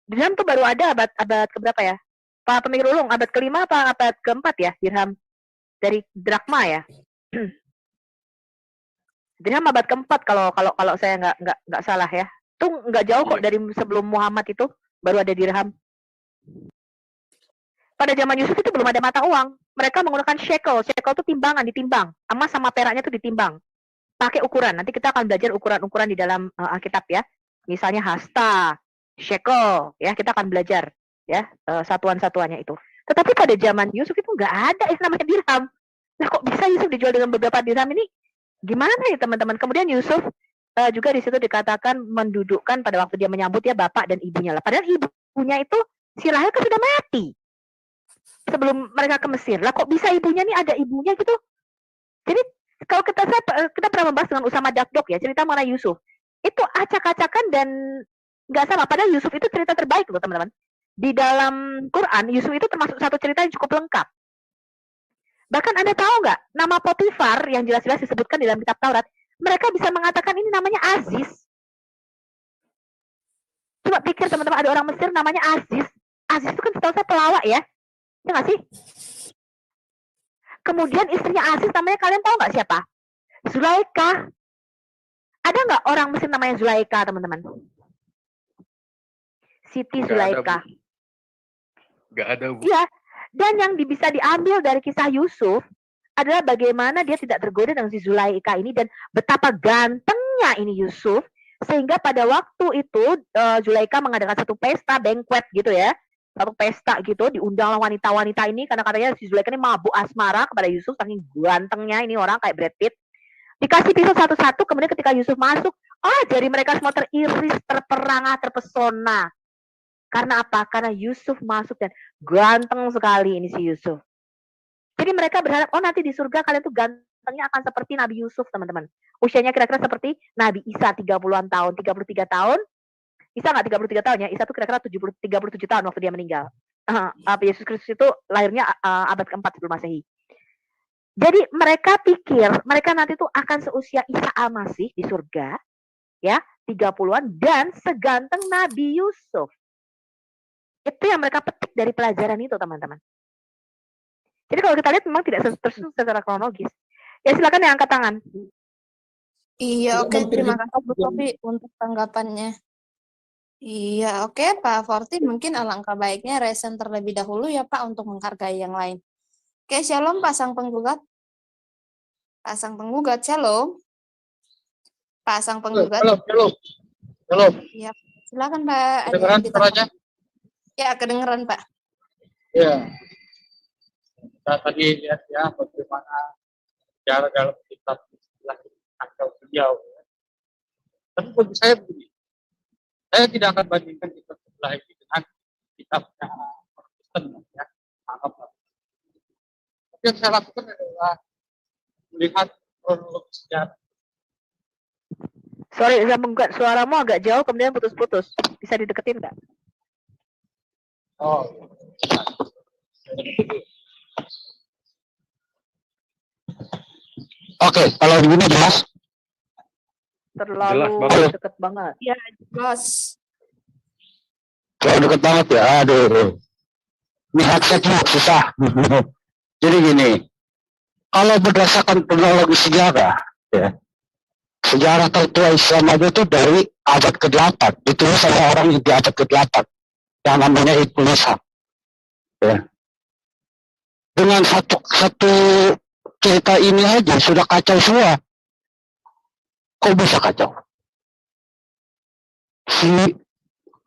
Dirham tuh baru ada abad keberapa ya? Pak Pemikir Ulung, abad kelima apa abad keempat ya dirham? Dari drakma ya. Dirham abad keempat kalau saya nggak salah ya. Tuh nggak jauh kok dari sebelum Muhammad itu baru ada dirham. Pada zaman Yusuf itu belum ada mata uang. Mereka menggunakan shekel. Shekel itu timbangan, ditimbang. Emas sama peraknya itu ditimbang. Pakai ukuran. Nanti kita akan belajar ukuran-ukuran di dalam Alkitab ya. Misalnya hasta, shekel, ya kita akan belajar ya satuan-satuannya itu. Tetapi pada zaman Yusuf itu nggak ada yang namanya dirham. Nah, kok bisa Yusuf dijual dengan beberapa dirham ini? Gimana ya teman-teman? Kemudian Yusuf juga di situ dikatakan mendudukkan pada waktu dia menyambut ya bapak dan ibunya lah. Padahal ibunya itu si Rahel kan sudah mati sebelum mereka ke Mesir. Lah kok bisa ibunya nih, ada ibunya gitu? Jadi kalau kita pernah membahas dengan Usama Dakdok ya, cerita mengenai Yusuf. Itu acak-acakan dan nggak sama. Padahal Yusuf itu cerita terbaik loh teman-teman. Di dalam Quran, Yusuf itu termasuk satu cerita yang cukup lengkap. Bahkan Anda tahu nggak, nama Potifar yang jelas-jelas disebutkan di dalam kitab Taurat, mereka bisa mengatakan ini namanya Aziz. Coba pikir teman-teman, ada orang Mesir namanya Aziz. Aziz itu kan setahu saya pelawak ya. Ya nggak sih? Kemudian istrinya Aziz namanya kalian tahu nggak siapa? Zulaika. Ada nggak orang Mesir namanya Zulaika, teman-teman? Siti Nggak ada, Bu. Zulaikha. Nggak ada, Bu. Iya, dan yang bisa diambil dari kisah Yusuf adalah bagaimana dia tidak tergoda dengan si Zulaikha ini dan betapa gantengnya ini Yusuf, sehingga pada waktu itu Zulaikha mengadakan satu pesta banquet gitu ya, satu pesta gitu, diundanglah wanita-wanita ini karena katanya si Zulaikha ini mabuk asmara kepada Yusuf, saking gantengnya ini orang kayak Brad Pitt. Dikasih pisau satu-satu, kemudian ketika Yusuf masuk, jari mereka semua teriris, terperangah, terpesona. Karena apa? Karena Yusuf masuk dan ganteng sekali ini si Yusuf. Jadi mereka berharap, nanti di surga kalian tuh gantengnya akan seperti Nabi Yusuf, teman-teman. Usianya kira-kira seperti Nabi Isa 30-an tahun, 33 tahun. Isa nggak 33 tahun ya, Isa tuh kira-kira 37 tahun waktu dia meninggal. Yesus Kristus itu lahirnya abad keempat sebelum Masehi. Jadi mereka pikir mereka nanti tuh akan seusia Isa Al-Masih di surga, ya, 30-an dan seganteng Nabi Yusuf. Itu yang mereka petik dari pelajaran itu, teman-teman. Jadi kalau kita lihat memang tidak tersusun secara kronologis. Ya silakan yang angkat tangan. Iya, oke. Terima kasih Bu Sofi untuk tanggapannya. Iya, oke Pak Forti, mungkin alangkah baiknya resen terlebih dahulu ya Pak untuk menghargai yang lain. Oke, shalom pasang penggugat. Pasang penggugat, shalom. Pasang penggugat. Halo. Iya, silakan Pak. Kedengeran suaranya? Ya, kedengeran Pak. Ya. Kita tadi lihat ya bagaimana cara dalam kitab atau beliau. Tapi bagi saya begini, saya tidak akan bandingkan kitab sebelah ini dengan kitabnya Kristen ya. Tapi yang saya lakukan adalah melihat kronologi sejarah. Sorry, suaramu agak jauh kemudian putus-putus. Bisa dideketin nggak? Oke, kalau begini jelas. Terlalu Jelas deket banget. Iya, jelas. Kalau deket banget ya, aduh. Ini headsetnya susah. Jadi gini, kalau berdasarkan kronologi sejarah, ya, sejarah tertua Islam aja itu dari abad ke-8, ditulis oleh orang di abad ke-8, yang namanya Ibnu Ishaq. Ya. Dengan satu cerita ini aja sudah kacau semua. Kok bisa kacau? Si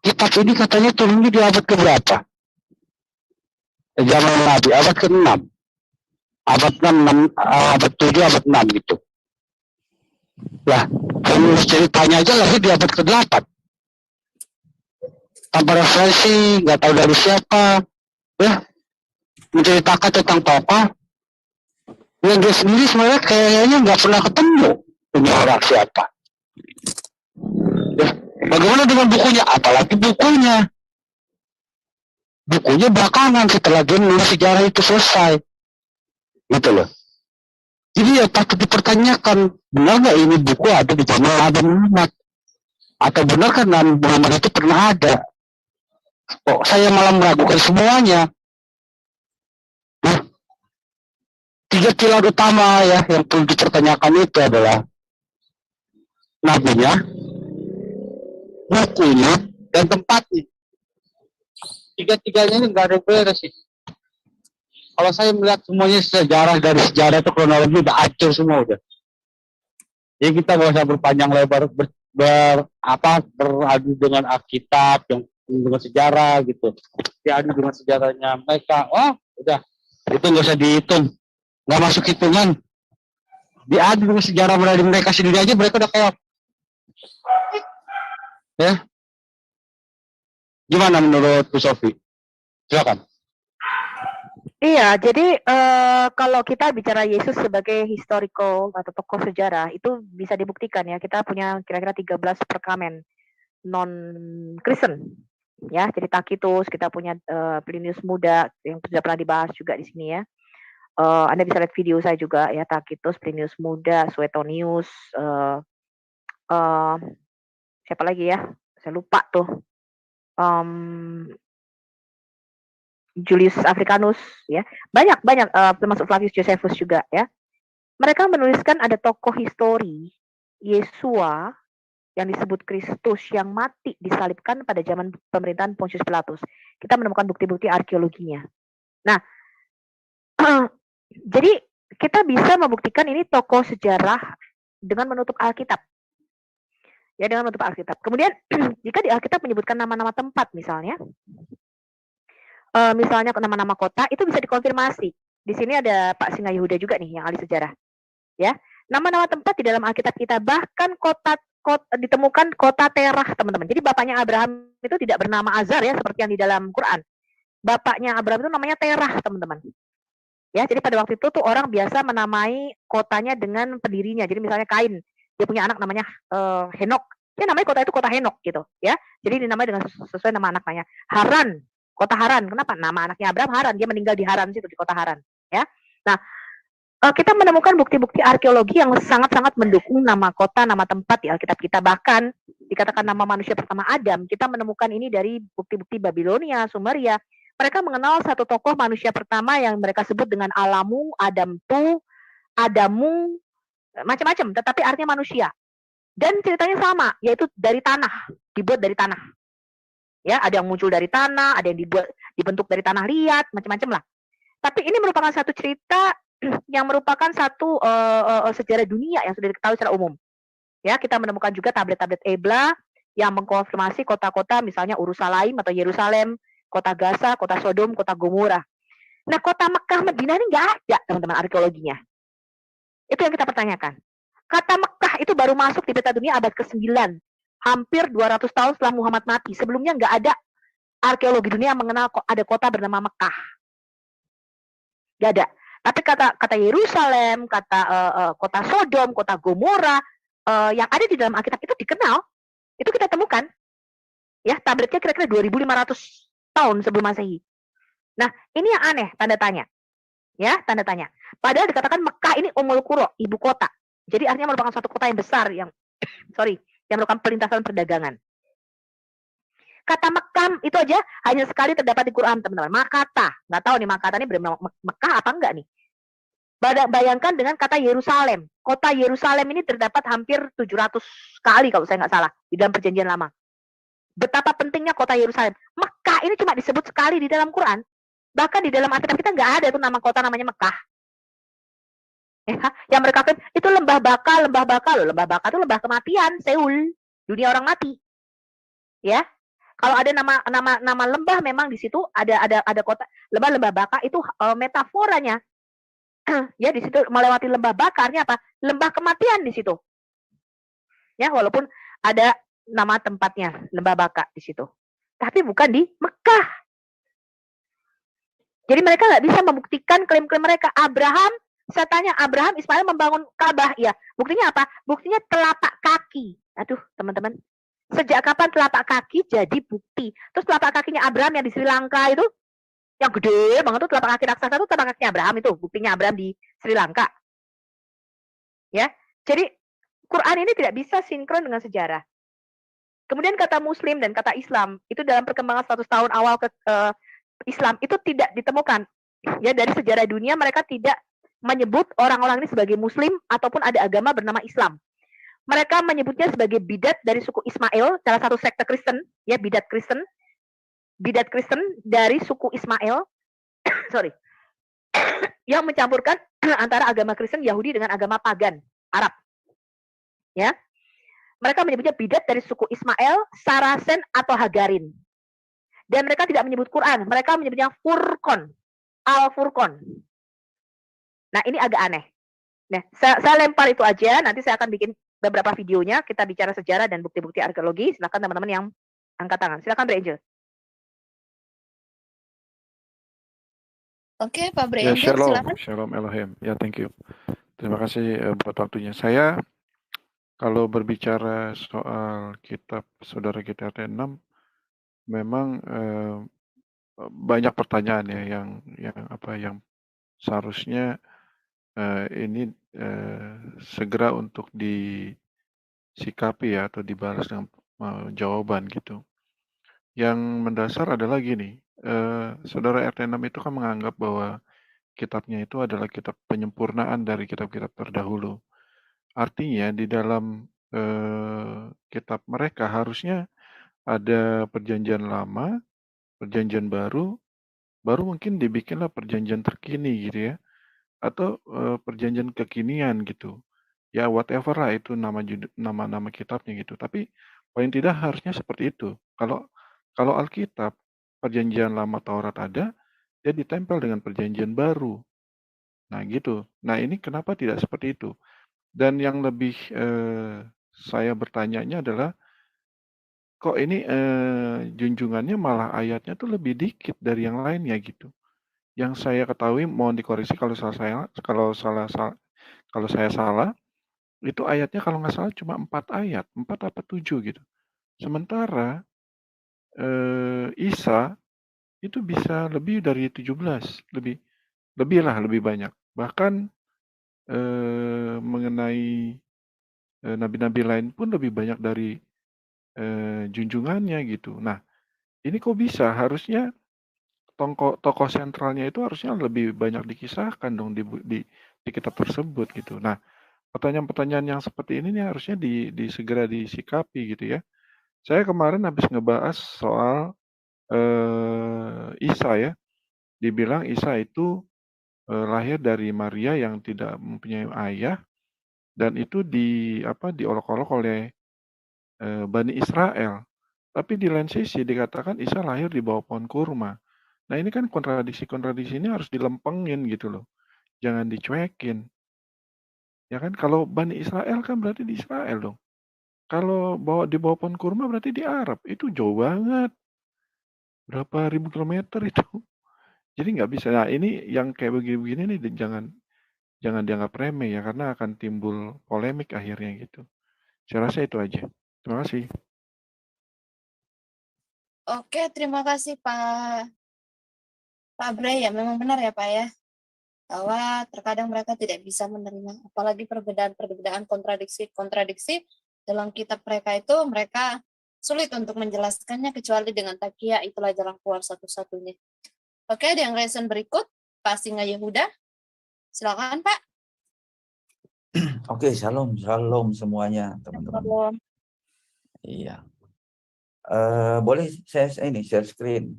kitab ini katanya turunnya di abad ke-berapa? Zaman Nabi, abad ke-6. Abad 6, abad 7, abad 6 gitu. Lah, penulis ceritanya aja lahir di abad ke-8. Tanpa referensi, nggak tahu dari siapa. Ya, menceritakan tentang tokoh yang dia sendiri sebenarnya kayaknya nggak pernah ketemu punya orang siapa. Ya, bagaimana dengan bukunya? Apalagi bukunya belakangan setelah dia menulis sejarah itu selesai, gitu loh. Jadi ya patut dipertanyakan, benar nggak ini buku ada di zaman Nabi Muhammad? Atau benar kan Nabi Muhammad itu pernah ada? Kok saya malah meragukan semuanya? Nah, 3 pilar utama ya yang perlu dipertanyakan itu adalah nabinya, bukunya, dan tempatnya. 3-tiganya ini nggak ada beres sih. Kalau saya melihat semuanya sejarah dari sejarah itu kronologi udah hancur semua udah. Jadi kita nggak usah berpanjang lebar beradu dengan Alkitab yang dengan sejarah gitu. Diadu dengan sejarahnya mereka. Udah itu nggak usah dihitung, nggak masuk hitungan. Diadu dengan sejarah mereka sendiri aja mereka udah kayak. Ya. Gimana menurut Bu Sofi? Silakan. Iya, jadi kalau kita bicara Yesus sebagai historical atau tokoh sejarah, itu bisa dibuktikan ya. Kita punya kira-kira 13 perkamen non-Kristen. Ya, jadi Tacitus, kita punya Plinius Muda yang sudah pernah dibahas juga di sini ya. Anda bisa lihat video saya juga ya, Tacitus, Plinius Muda, Suetonius, siapa lagi ya? Saya lupa tuh. Julius Africanus ya, banyak termasuk Flavius Josephus juga ya. Mereka menuliskan ada tokoh histori Yesua yang disebut Kristus yang mati disalibkan pada zaman pemerintahan Pontius Pilatus. Kita menemukan bukti-bukti arkeologinya. Nah, jadi kita bisa membuktikan ini tokoh sejarah dengan menutup Alkitab. Ya, dengan menutup Alkitab. Kemudian jika di Alkitab menyebutkan nama-nama tempat misalnya nama-nama kota itu bisa dikonfirmasi. Di sini ada Pak Singa Yehuda juga nih yang ahli sejarah. Ya, nama-nama tempat di dalam Alkitab kita, bahkan ditemukan kota Terah, teman-teman. Jadi bapaknya Abraham itu tidak bernama Azar ya, seperti yang di dalam Quran. Bapaknya Abraham itu namanya Terah, teman-teman. Ya, jadi pada waktu itu tuh orang biasa menamai kotanya dengan pendirinya. Jadi misalnya Kain, dia punya anak namanya Henok. Dia namanya kota itu kota Henok gitu, ya. Jadi dinamai dengan sesuai nama anaknya. Haran, kota Haran. Kenapa? Nama anaknya Abraham Haran. Dia meninggal di Haran situ, di kota Haran, ya. Nah, kita menemukan bukti-bukti arkeologi yang sangat-sangat mendukung nama kota, nama tempat di Alkitab kita. Bahkan dikatakan nama manusia pertama Adam, kita menemukan ini dari bukti-bukti Babilonia, Sumeria. Mereka mengenal satu tokoh manusia pertama yang mereka sebut dengan Alamu, Adamu, macam-macam, tetapi artinya manusia. Dan ceritanya sama, yaitu dari tanah, dibuat dari tanah. Ya, ada yang muncul dari tanah, ada yang dibentuk dari tanah liat, macam-macam lah. Tapi ini merupakan satu cerita yang merupakan satu sejarah dunia yang sudah diketahui secara umum. Ya, kita menemukan juga tablet-tablet Ebla yang mengkonfirmasi kota-kota misalnya Urusalaim atau Yerusalem, kota Gaza, kota Sodom, kota Gomora. Nah, kota Mekah, Madinah ini nggak ada, teman-teman, arkeologinya. Itu yang kita pertanyakan. Kata Mekah itu baru masuk di peta dunia abad ke-9. Hampir 200 tahun setelah Muhammad mati. Sebelumnya nggak ada arkeologi dunia yang mengenal ada kota bernama Mekah. Nggak ada. Tapi kata Yerusalem, kata kota Sodom, kota Gomora, yang ada di dalam Alkitab itu dikenal. Itu kita temukan. Ya, tabletnya kira-kira 2500 tahun sebelum Masehi. Nah, ini yang aneh, tanda tanya. Ya, tanda tanya. Padahal dikatakan Mekah ini Ummul Qura, ibu kota. Jadi artinya merupakan suatu kota yang besar yang yang merupakan perlintasan perdagangan. Kata Mekah itu aja hanya sekali terdapat di Quran, teman-teman. Makata, nggak tahu nih Makata ini benar Mekah apa enggak nih? Bayangkan dengan kata Yerusalem. Kota Yerusalem ini terdapat hampir 700 kali kalau saya nggak salah di dalam Perjanjian Lama. Betapa pentingnya kota Yerusalem. Mekah ini cuma disebut sekali di dalam Quran. Bahkan di dalam Alkitab kita nggak ada tuh nama kota namanya Mekah. Ya, yang mereka kan itu lembah baka loh. Lembah baka itu lembah kematian, Seul, dunia orang mati. Ya. Kalau ada nama lembah memang di situ ada kota lembah baka itu metaforanya. Ya, di situ melewati lembah baka artinya apa? Lembah kematian di situ. Ya, walaupun ada nama tempatnya, lembah baka di situ. Tapi bukan di Mekah. Jadi mereka nggak bisa membuktikan klaim-klaim mereka. Saya tanya, Abraham, Ismail membangun Ka'bah. Ya, buktinya apa? Buktinya telapak kaki. Aduh, teman-teman. Sejak kapan telapak kaki jadi bukti? Terus telapak kakinya Abraham yang di Sri Lanka itu, yang gede banget tuh telapak kaki raksasa itu telapak kakinya Abraham itu. Buktinya Abraham di Sri Lanka. Ya, jadi Quran ini tidak bisa sinkron dengan sejarah. Kemudian kata Muslim dan kata Islam, itu dalam perkembangan 100 tahun awal Islam, itu tidak ditemukan. Ya, dari sejarah dunia mereka tidak menyebut orang-orang ini sebagai Muslim ataupun ada agama bernama Islam. Mereka menyebutnya sebagai bidat dari suku Ismail, salah satu sekte Kristen, ya bidat Kristen dari suku Ismail, yang mencampurkan antara agama Kristen Yahudi dengan agama pagan Arab. Ya, mereka menyebutnya bidat dari suku Ismail, Sarasen atau Hagarin. Dan mereka tidak menyebut Quran, mereka menyebutnya Furqan, Al-Furqan. Nah, ini agak aneh. Nah, saya lempar itu aja. Nanti saya akan bikin beberapa videonya. Kita bicara sejarah dan bukti-bukti arkeologi. Silakan teman-teman yang angkat tangan. Silakan, Bre Angel. Oke, Pak Bre Ya, Angel, silakan. Shalom Elohim. Ya, thank you. Terima kasih buat waktunya. Saya kalau berbicara soal kitab Saudara kita RT6, memang banyak pertanyaan ya yang seharusnya ini segera untuk disikapi ya atau dibalas dengan jawaban gitu. Yang mendasar adalah gini, Saudara RT6 itu kan menganggap bahwa kitabnya itu adalah kitab penyempurnaan dari kitab-kitab terdahulu. Artinya di dalam kitab mereka, harusnya ada perjanjian lama, perjanjian baru, baru mungkin dibikinlah perjanjian terkini gitu ya, atau perjanjian kekinian gitu. Ya whatever lah itu nama-nama kitabnya gitu. Tapi paling tidak harusnya seperti itu. Kalau Alkitab, perjanjian lama Taurat ada, dia ditempel dengan perjanjian baru. Nah gitu. Nah ini kenapa tidak seperti itu? Dan yang lebih saya bertanyanya adalah, kok ini junjungannya malah ayatnya tuh lebih dikit dari yang lainnya gitu. Yang saya ketahui, mohon dikoreksi kalau saya salah, itu ayatnya kalau nggak salah cuma 4 ayat, 4 apa 7 gitu. Sementara Isa itu bisa lebih dari 17, lebih banyak. Bahkan mengenai nabi-nabi lain pun lebih banyak dari junjungannya gitu. Nah, ini kok bisa? Harusnya tokoh sentralnya itu harusnya lebih banyak dikisahkan dong di kitab tersebut gitu. Nah, pertanyaan-pertanyaan yang seperti ini nih harusnya segera disikapi gitu ya. Saya kemarin habis ngebahas soal Isa ya. Dibilang Isa itu lahir dari Maria yang tidak mempunyai ayah, dan itu diolok-olok oleh Bani Israel. Tapi di lain sisi dikatakan Isa lahir di bawah pohon kurma. Nah ini kan kontradiksi-kontradiksi ini harus dilempengin gitu loh. Jangan dicuekin. Ya kan, kalau Bani Israel kan berarti di Israel dong. Kalau di bawah pohon kurma berarti di Arab. Itu jauh banget. Berapa ribu kilometer itu. Jadi nggak bisa. Nah ini yang kayak begini-begini nih jangan dianggap remeh ya, karena akan timbul polemik akhirnya gitu. Saya rasa itu aja. Terima kasih. Oke, terima kasih Pak Bray ya. Memang benar ya Pak ya, bahwa terkadang mereka tidak bisa menerima, apalagi perbedaan-perbedaan kontradiksi dalam kitab mereka itu, mereka sulit untuk menjelaskannya kecuali dengan takia, itulah jalan keluar satu-satunya. Oke, ada yang lesson berikut, Pak Singa Yehuda. Silakan Pak. Oke, shalom semuanya teman-teman. Shalom. Iya. Boleh saya ini share screen?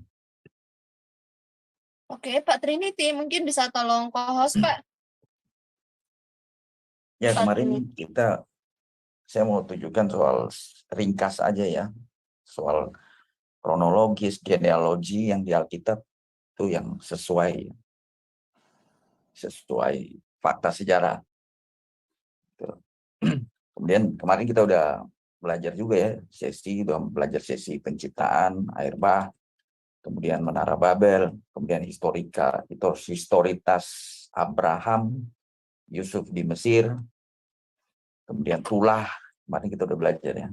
Oke, Pak Trinity mungkin bisa tolong co-host Pak. Ya, kemarin saya mau tunjukkan soal ringkas aja ya, soal kronologis, genealogi yang di Alkitab itu yang sesuai fakta sejarah. Kemudian kemarin kita udah belajar juga ya, belajar sesi penciptaan, air bah, kemudian Menara Babel, kemudian historitas Abraham, Yusuf di Mesir, kemudian Tulah, kemarin kita udah belajar ya.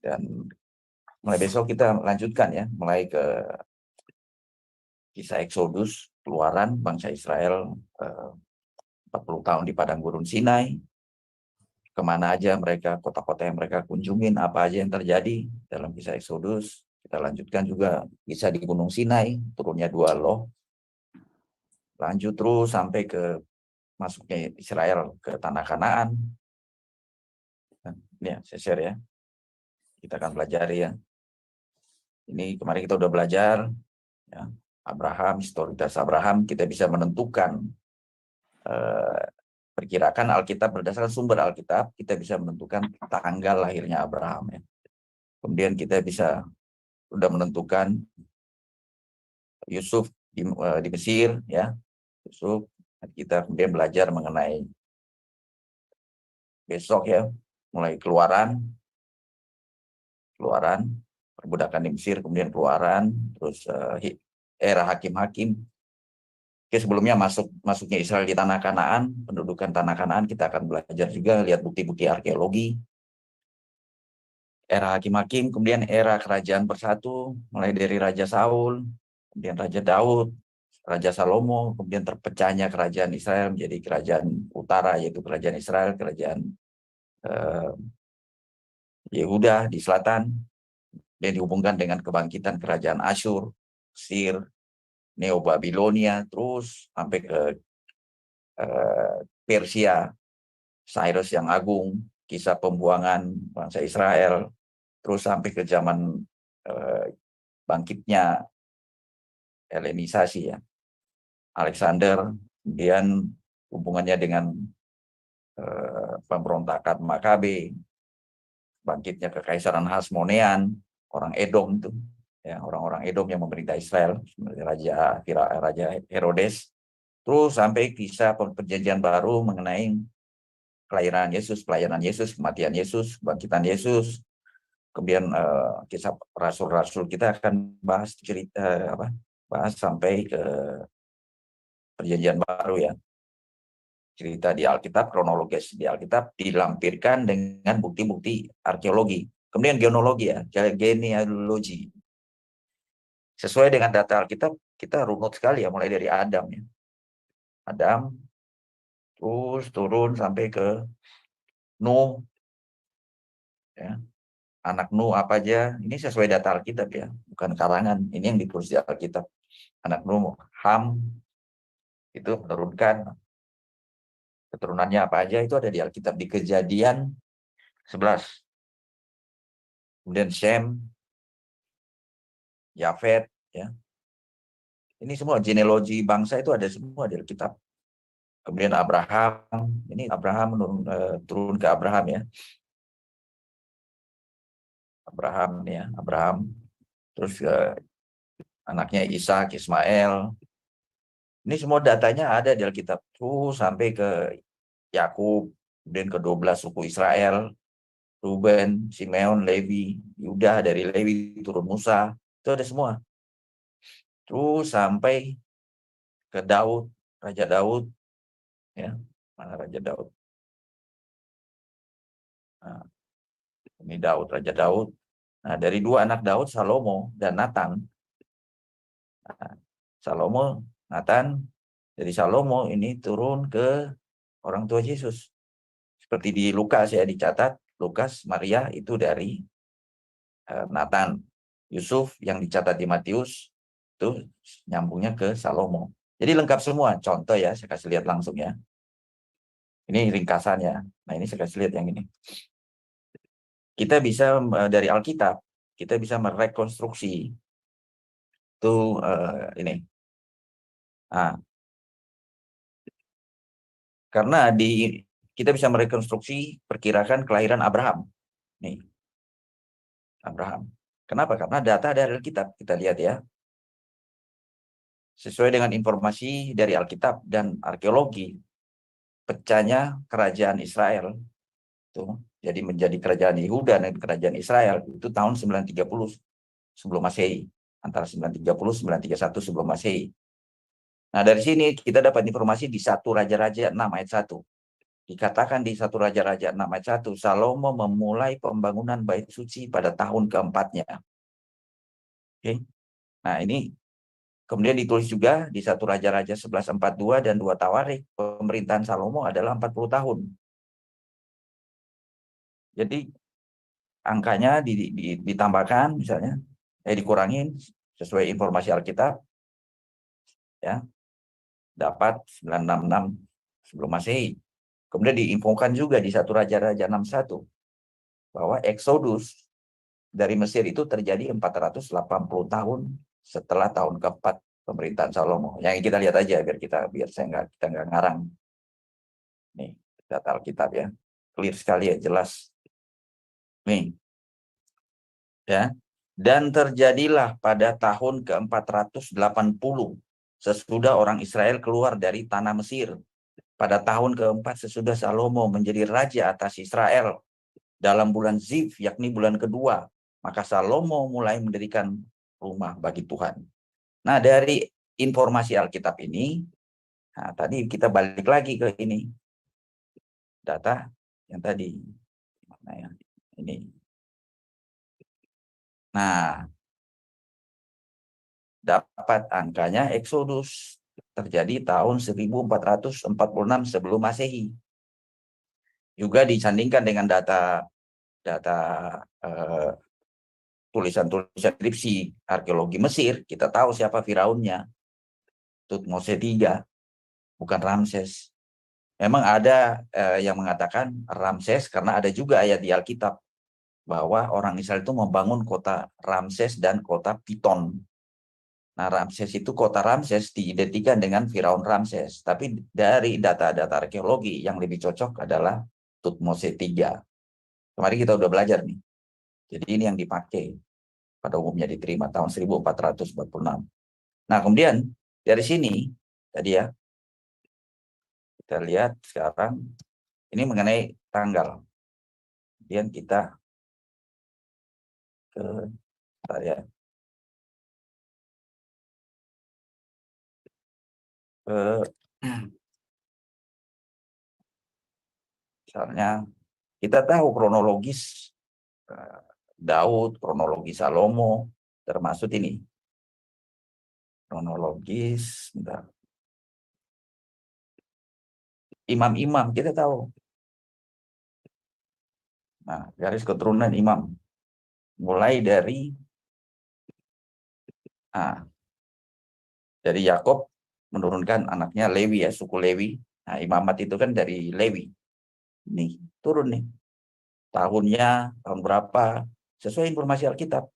Dan mulai besok kita lanjutkan ya, mulai ke kisah Eksodus, keluaran bangsa Israel 40 tahun di padang gurun Sinai, kemana aja mereka, kota-kota yang mereka kunjungin, apa aja yang terjadi dalam kisah Eksodus. Kita lanjutkan juga kisah di Gunung Sinai, turunnya 2 loh. Lanjut terus sampai ke masuknya Israel ke tanah Kanaan. Ini ya, saya share ya. Kita akan pelajari ya. Ini kemarin kita udah belajar ya, Abraham, historitas Abraham, kita bisa menentukan perkirakan Alkitab, berdasarkan sumber Alkitab, kita bisa menentukan tanggal lahirnya Abraham ya. Kemudian kita udah menentukan Yusuf di Mesir ya. Yusuf, kita kemudian belajar mengenai besok ya, mulai keluaran, perbudakan di Mesir, kemudian keluaran, terus era hakim-hakim. Oke, sebelumnya masuknya Israel di tanah Kanaan, pendudukan tanah Kanaan, kita akan belajar juga, lihat bukti-bukti arkeologi. Era hakim-hakim, kemudian era kerajaan bersatu, mulai dari Raja Saul, kemudian Raja Daud, Raja Salomo, kemudian terpecahnya kerajaan Israel menjadi kerajaan utara, yaitu kerajaan Israel, kerajaan Yehuda di selatan, dan dihubungkan dengan kebangkitan kerajaan Asyur, Mesir, Neo-Babilonia, terus sampai ke Persia, Cyrus yang agung, kisah pembuangan bangsa Israel, terus sampai ke zaman bangkitnya Helenisasi ya, Alexander, kemudian hubungannya dengan pemberontakan Makabe, bangkitnya kekaisaran Hasmonean, orang Edom itu, ya, orang-orang Edom yang memerintah Israel, Raja Herodes, terus sampai kisah perjanjian baru mengenai kelahiran Yesus, pelayanan Yesus, kematian Yesus, kebangkitan Yesus. Kemudian kisah rasul-rasul, kita akan bahas cerita bahas sampai ke perjanjian baru ya. Cerita di Alkitab, kronologis di Alkitab dilampirkan dengan bukti-bukti arkeologi. Kemudian genealogi ya, genealogi. Sesuai dengan data Alkitab, kita runut sekali ya, mulai dari Adam ya. Adam, terus turun sampai ke Nuh, ya. Anak Nuh apa aja, ini sesuai data Alkitab ya, bukan karangan, ini yang ditulis di Alkitab. Anak Nuh, Ham, itu menurunkan keturunannya apa aja, itu ada di Alkitab, di Kejadian 11. Kemudian Shem, Yafet, ya. Ini semua genealogi bangsa itu ada semua di Alkitab. Kemudian Abraham, ini Abraham turun ke Abraham ya. Abraham, terus anaknya Ishak, Ismail. Ini semua datanya ada di Alkitab. Terus sampai ke Yakub, kemudian ke 12 suku Israel, Ruben, Simeon, Levi, Yuda, dari Levi turun Musa, itu ada semua. Terus sampai ke Daud, Raja Daud, ya, mana Raja Daud? Nah, ini Daud, Raja Daud. Nah, dari dua anak Daud, Salomo dan Nathan. Nah, Salomo, Nathan, dari Salomo ini turun ke orang tua Yesus. Seperti di Lukas ya, dicatat, Lukas, Maria itu dari Nathan. Yusuf yang dicatat di Matius, itu nyambungnya ke Salomo. Jadi lengkap semua. Contoh ya, saya kasih lihat langsung ya. Ini ringkasannya. Nah, ini saya kasih lihat yang ini. Kita bisa dari Alkitab, kita bisa merekonstruksi itu ini. Nah, karena kita bisa merekonstruksi perkirakan kelahiran Abraham. Nih, Abraham. Kenapa? Karena data dari Alkitab, kita lihat ya. Sesuai dengan informasi dari Alkitab dan arkeologi, pecahnya kerajaan Israel tuh, jadi menjadi kerajaan Yehuda dan kerajaan Israel itu tahun 930 sebelum Masehi, antara 930 931 sebelum Masehi. Nah, dari sini kita dapat informasi di 1 Raja-Raja 6 ayat 1. Dikatakan di 1 Raja-Raja 6 ayat 1, Salomo memulai pembangunan bait suci pada tahun keempatnya. Oke. Nah, ini kemudian ditulis juga di 1 Raja-Raja 11:42 dan 2 Tawarik, pemerintahan Salomo adalah 40 tahun. Jadi angkanya ditambahkan misalnya, dikurangin sesuai informasi Alkitab, ya, dapat 966 sebelum Masehi. Kemudian diinfokan juga di 1 Raja-Raja 61 bahwa Exodus dari Mesir itu terjadi 480 tahun setelah tahun keempat pemerintahan Salomo. Yang kita lihat aja biar kita kita nggak ngarang. Nih, data Alkitab ya. Clear sekali ya, jelas. Nih. Ya. Dan terjadilah pada tahun ke-480 sesudah orang Israel keluar dari tanah Mesir. Pada tahun keempat sesudah Salomo menjadi raja atas Israel dalam bulan Ziv, yakni bulan kedua, maka Salomo mulai mendirikan rumah bagi Tuhan. Nah, dari informasi Alkitab ini, nah, tadi kita balik lagi ke ini. Data yang tadi. Nah, ya, ini. Nah, dapat angkanya Exodus terjadi tahun 1446 sebelum Masehi. Juga disandingkan dengan data tulisan-tulisan skripsi arkeologi Mesir, kita tahu siapa Firaunnya. Tutmose III, bukan Ramses. memang ada yang mengatakan Ramses, karena ada juga ayat di Alkitab bahwa orang Israel itu membangun kota Ramses dan kota Piton. Nah, Ramses itu, kota Ramses diidentikan dengan Firaun Ramses. Tapi dari data-data arkeologi yang lebih cocok adalah Tutmose III. Kemarin kita udah belajar nih. Jadi ini yang dipakai. Pada umumnya diterima tahun 1446. Nah, kemudian dari sini, tadi ya, kita lihat sekarang, ini mengenai tanggal. Kemudian kita ke, ya, misalnya kita tahu kronologis Daud, kronologis Salomo, termasuk ini kronologis imam-imam, kita tahu. Nah, garis keturunan imam mulai dari Yakob menurunkan anaknya Lewi, ya, suku Lewi. Nah, imamat itu kan dari Lewi. Nih, turun nih. Tahunnya, tahun berapa, sesuai informasi Alkitab.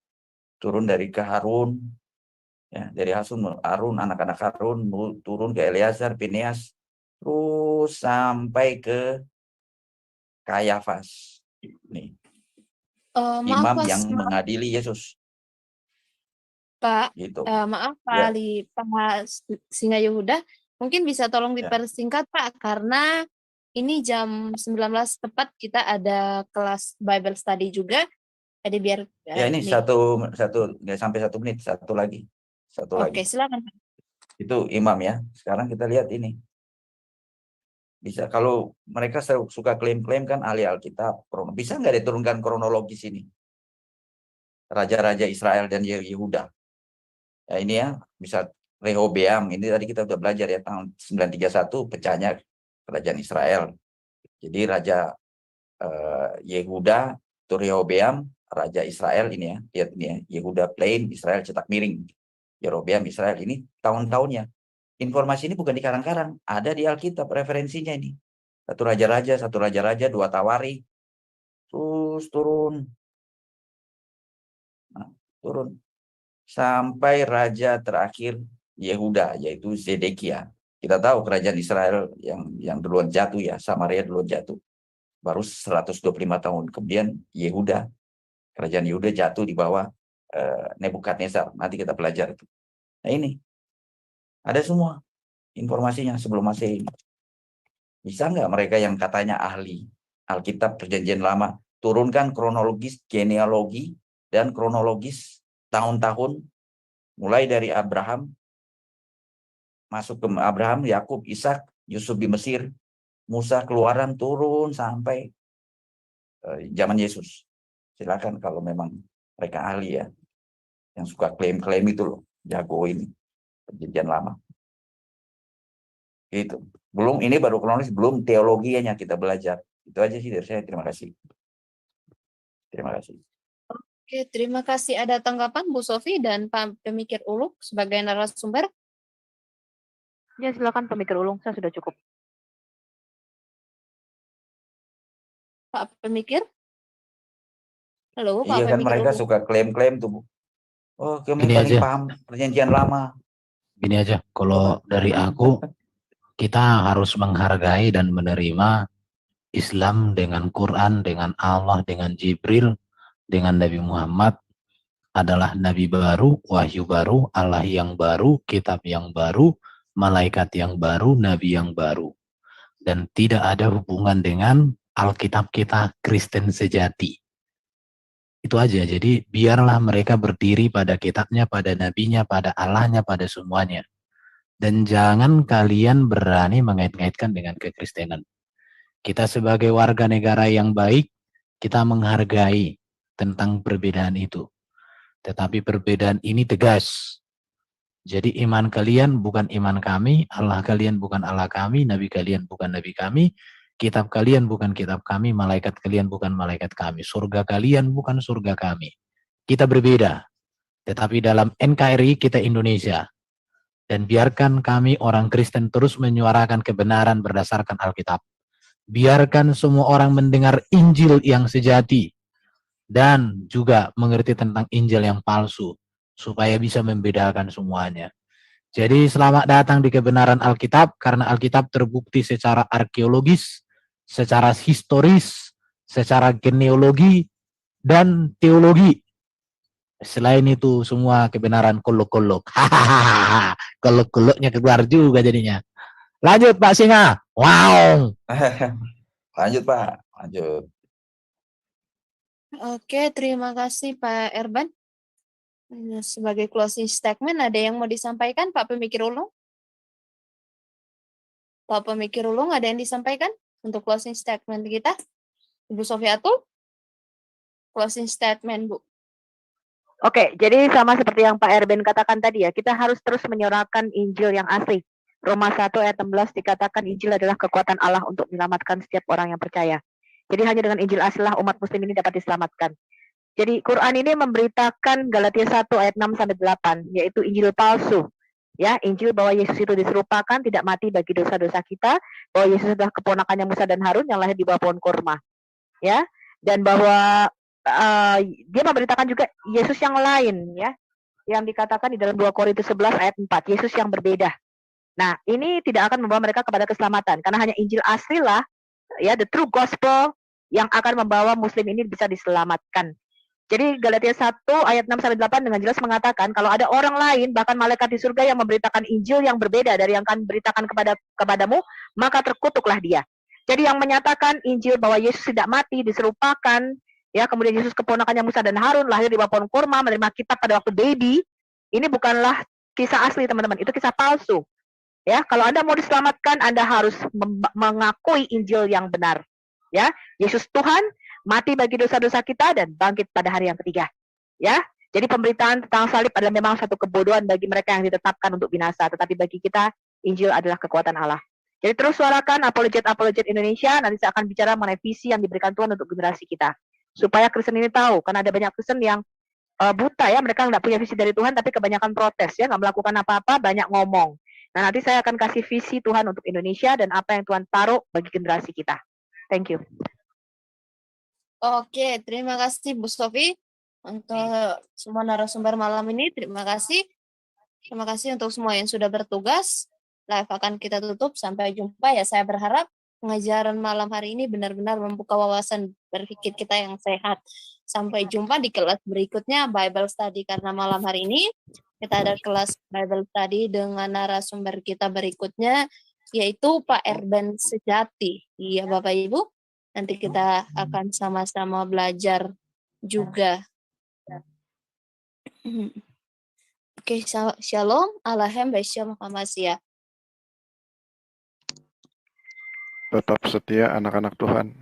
Turun dari ke Harun, ya, dari Harun, anak-anak Harun, turun ke Eleazar, Pineas, terus sampai ke Kayafas. Nih. Imam yang mengadili Yesus. Pak, Gitu. maaf Pak Ya. Ali, Pak Singa Yehuda, mungkin bisa tolong dipersingkat Pak, karena ini jam 19 tepat kita ada kelas Bible Study juga, jadi biar ya ini satu nggak sampai 1 menit, satu lagi. Oke, silakan Pak. Itu imam ya. Sekarang kita lihat ini. Bisa, kalau mereka suka klaim-klaim kan ahli Alkitab, bisa nggak diturunkan kronologis ini? Raja-raja Israel dan Yehuda. Ya, ini ya, bisa Rehobeam, ini tadi kita udah belajar ya, tahun 931 pecahnya kerajaan Israel. Jadi Raja Yehuda, itu Rehobeam, Raja Israel ini ya, lihat ini ya, Yehuda plain, Israel cetak miring. Yerobeam Israel, ini tahun-tahunnya. Informasi ini bukan di karang-karang, ada di Alkitab referensinya ini. Satu raja-raja, 2 tawari, terus turun. Nah, turun. Sampai raja terakhir Yehuda, yaitu Zedekia. Kita tahu kerajaan Israel yang duluan jatuh ya, Samaria duluan jatuh. Baru 125 tahun kemudian Yehuda, kerajaan Yehuda jatuh di bawah Nebukadnezar. Nanti kita belajar itu. Nah ini, ada semua informasinya sebelum Masehi. Bisa nggak mereka yang katanya ahli Alkitab Perjanjian Lama turunkan kronologis genealogi dan kronologis tahun-tahun mulai dari Abraham, masuk ke Abraham, Yakub, Ishak, Yusuf di Mesir, Musa, Keluaran, turun sampai zaman Yesus. Silakan kalau memang mereka ahli ya, yang suka klaim-klaim itu loh, jago ini Perjanjian Lama. Itu belum, ini baru kronologis, belum teologianya kita belajar. Itu aja sih dari saya. Terima kasih. Terima kasih. Oke, terima kasih. Ada tanggapan Bu Sofi dan Pak Pemikir Ulung sebagai narasumber? Ya, silakan Pemikir Ulung, saya sudah cukup. Pak Pemikir? Halo, Pak Iya kan, Pemikir mereka Ulung. suka klaim-klaim tuh, Bu. Oh, kami paling paham Perjanjian Lama. Gini aja, kalau dari aku, kita harus menghargai dan menerima Islam dengan Quran, dengan Allah, dengan Jibril, dengan Nabi Muhammad adalah Nabi baru, wahyu baru, Allah yang baru, kitab yang baru, malaikat yang baru, Nabi yang baru. Dan tidak ada hubungan dengan Alkitab kita Kristen sejati. Itu aja, jadi biarlah mereka berdiri pada kitabnya, pada nabinya, pada Allahnya, pada semuanya. Dan jangan kalian berani mengait-ngaitkan dengan kekristenan. Kita sebagai warga negara yang baik, kita menghargai tentang perbedaan itu. Tetapi perbedaan ini tegas. Jadi iman kalian bukan iman kami, Allah kalian bukan Allah kami, Nabi kalian bukan Nabi kami, kitab kalian bukan kitab kami, malaikat kalian bukan malaikat kami, surga kalian bukan surga kami. Kita berbeda. Tetapi dalam NKRI kita Indonesia. Dan biarkan kami orang Kristen terus menyuarakan kebenaran berdasarkan Alkitab. Biarkan semua orang mendengar Injil yang sejati dan juga mengerti tentang Injil yang palsu supaya bisa membedakan semuanya. Jadi selamat datang di kebenaran Alkitab, karena Alkitab terbukti secara arkeologis, secara historis, secara genealogi, dan teologi. Selain itu semua kebenaran kolok-kolok. Hahaha, kolok-koloknya keluar juga jadinya. Lanjut Pak Singa. Wow. Lanjut Pak, lanjut. Oke, terima kasih Pak Erban. Sebagai closing statement, ada yang mau disampaikan Pak Pemikir Ulung? Pak Pemikir Ulung, ada yang disampaikan untuk closing statement kita? Ibu Sofiatul? Closing statement, Bu. Oke, jadi sama seperti yang Pak Erben katakan tadi ya, kita harus terus menyuarakan Injil yang asli. Roma 1 ayat 16 dikatakan Injil adalah kekuatan Allah untuk menyelamatkan setiap orang yang percaya. Jadi hanya dengan Injil aslilah umat muslim ini dapat diselamatkan. Jadi Quran ini memberitakan Galatia 1 ayat 6 sampai 8, yaitu Injil palsu. Ya, Injil bahwa Yesus itu diserupakan tidak mati bagi dosa-dosa kita, bahwa Yesus adalah keponakannya Musa dan Harun yang lahir di bawah pohon kurma. Ya, dan bahwa dia memberitakan juga Yesus yang lain, ya, yang dikatakan di dalam 2 Korintus 11 ayat 4, Yesus yang berbeda. Nah, ini tidak akan membawa mereka kepada keselamatan, karena hanya Injil asli lah, ya, the true gospel yang akan membawa muslim ini bisa diselamatkan. Jadi Galatia 1 ayat 6 sampai 8 dengan jelas mengatakan kalau ada orang lain, bahkan malaikat di surga yang memberitakan Injil yang berbeda dari yang kami beritakan kepadamu, maka terkutuklah dia. Jadi yang menyatakan Injil bahwa Yesus tidak mati diserupakan, ya, kemudian Yesus keponakannya Musa dan Harun, lahir di bawah pohon kurma, menerima kitab pada waktu baby, ini bukanlah kisah asli teman-teman, itu kisah palsu. Ya, kalau Anda mau diselamatkan, Anda harus mengakui Injil yang benar. Ya, Yesus Tuhan, mati bagi dosa-dosa kita dan bangkit pada hari yang ketiga. Ya, jadi pemberitaan tentang salib adalah memang satu kebodohan bagi mereka yang ditetapkan untuk binasa, tetapi bagi kita Injil adalah kekuatan Allah. Jadi terus suarakan apologet Indonesia, nanti saya akan bicara mengenai visi yang diberikan Tuhan untuk generasi kita. Supaya Kristen ini tahu, karena ada banyak Kristen yang buta ya, mereka nggak punya visi dari Tuhan, tapi kebanyakan protes ya, nggak melakukan apa-apa, banyak ngomong. Nah, nanti saya akan kasih visi Tuhan untuk Indonesia dan apa yang Tuhan taruh bagi generasi kita. Thank you. Oke, terima kasih Bu Sofi untuk semua narasumber malam ini. Terima kasih. Terima kasih untuk semua yang sudah bertugas. Live akan kita tutup. Sampai jumpa ya. Saya berharap pengajaran malam hari ini benar-benar membuka wawasan berpikir kita yang sehat. Sampai jumpa di kelas berikutnya Bible Study, karena malam hari ini kita ada kelas Bible Study dengan narasumber kita berikutnya, yaitu Pak Erben Sejati. Iya Bapak Ibu, nanti kita akan sama-sama belajar juga. Oke, shalom, alahem, beshalom, hamasya. Tetap setia anak-anak Tuhan.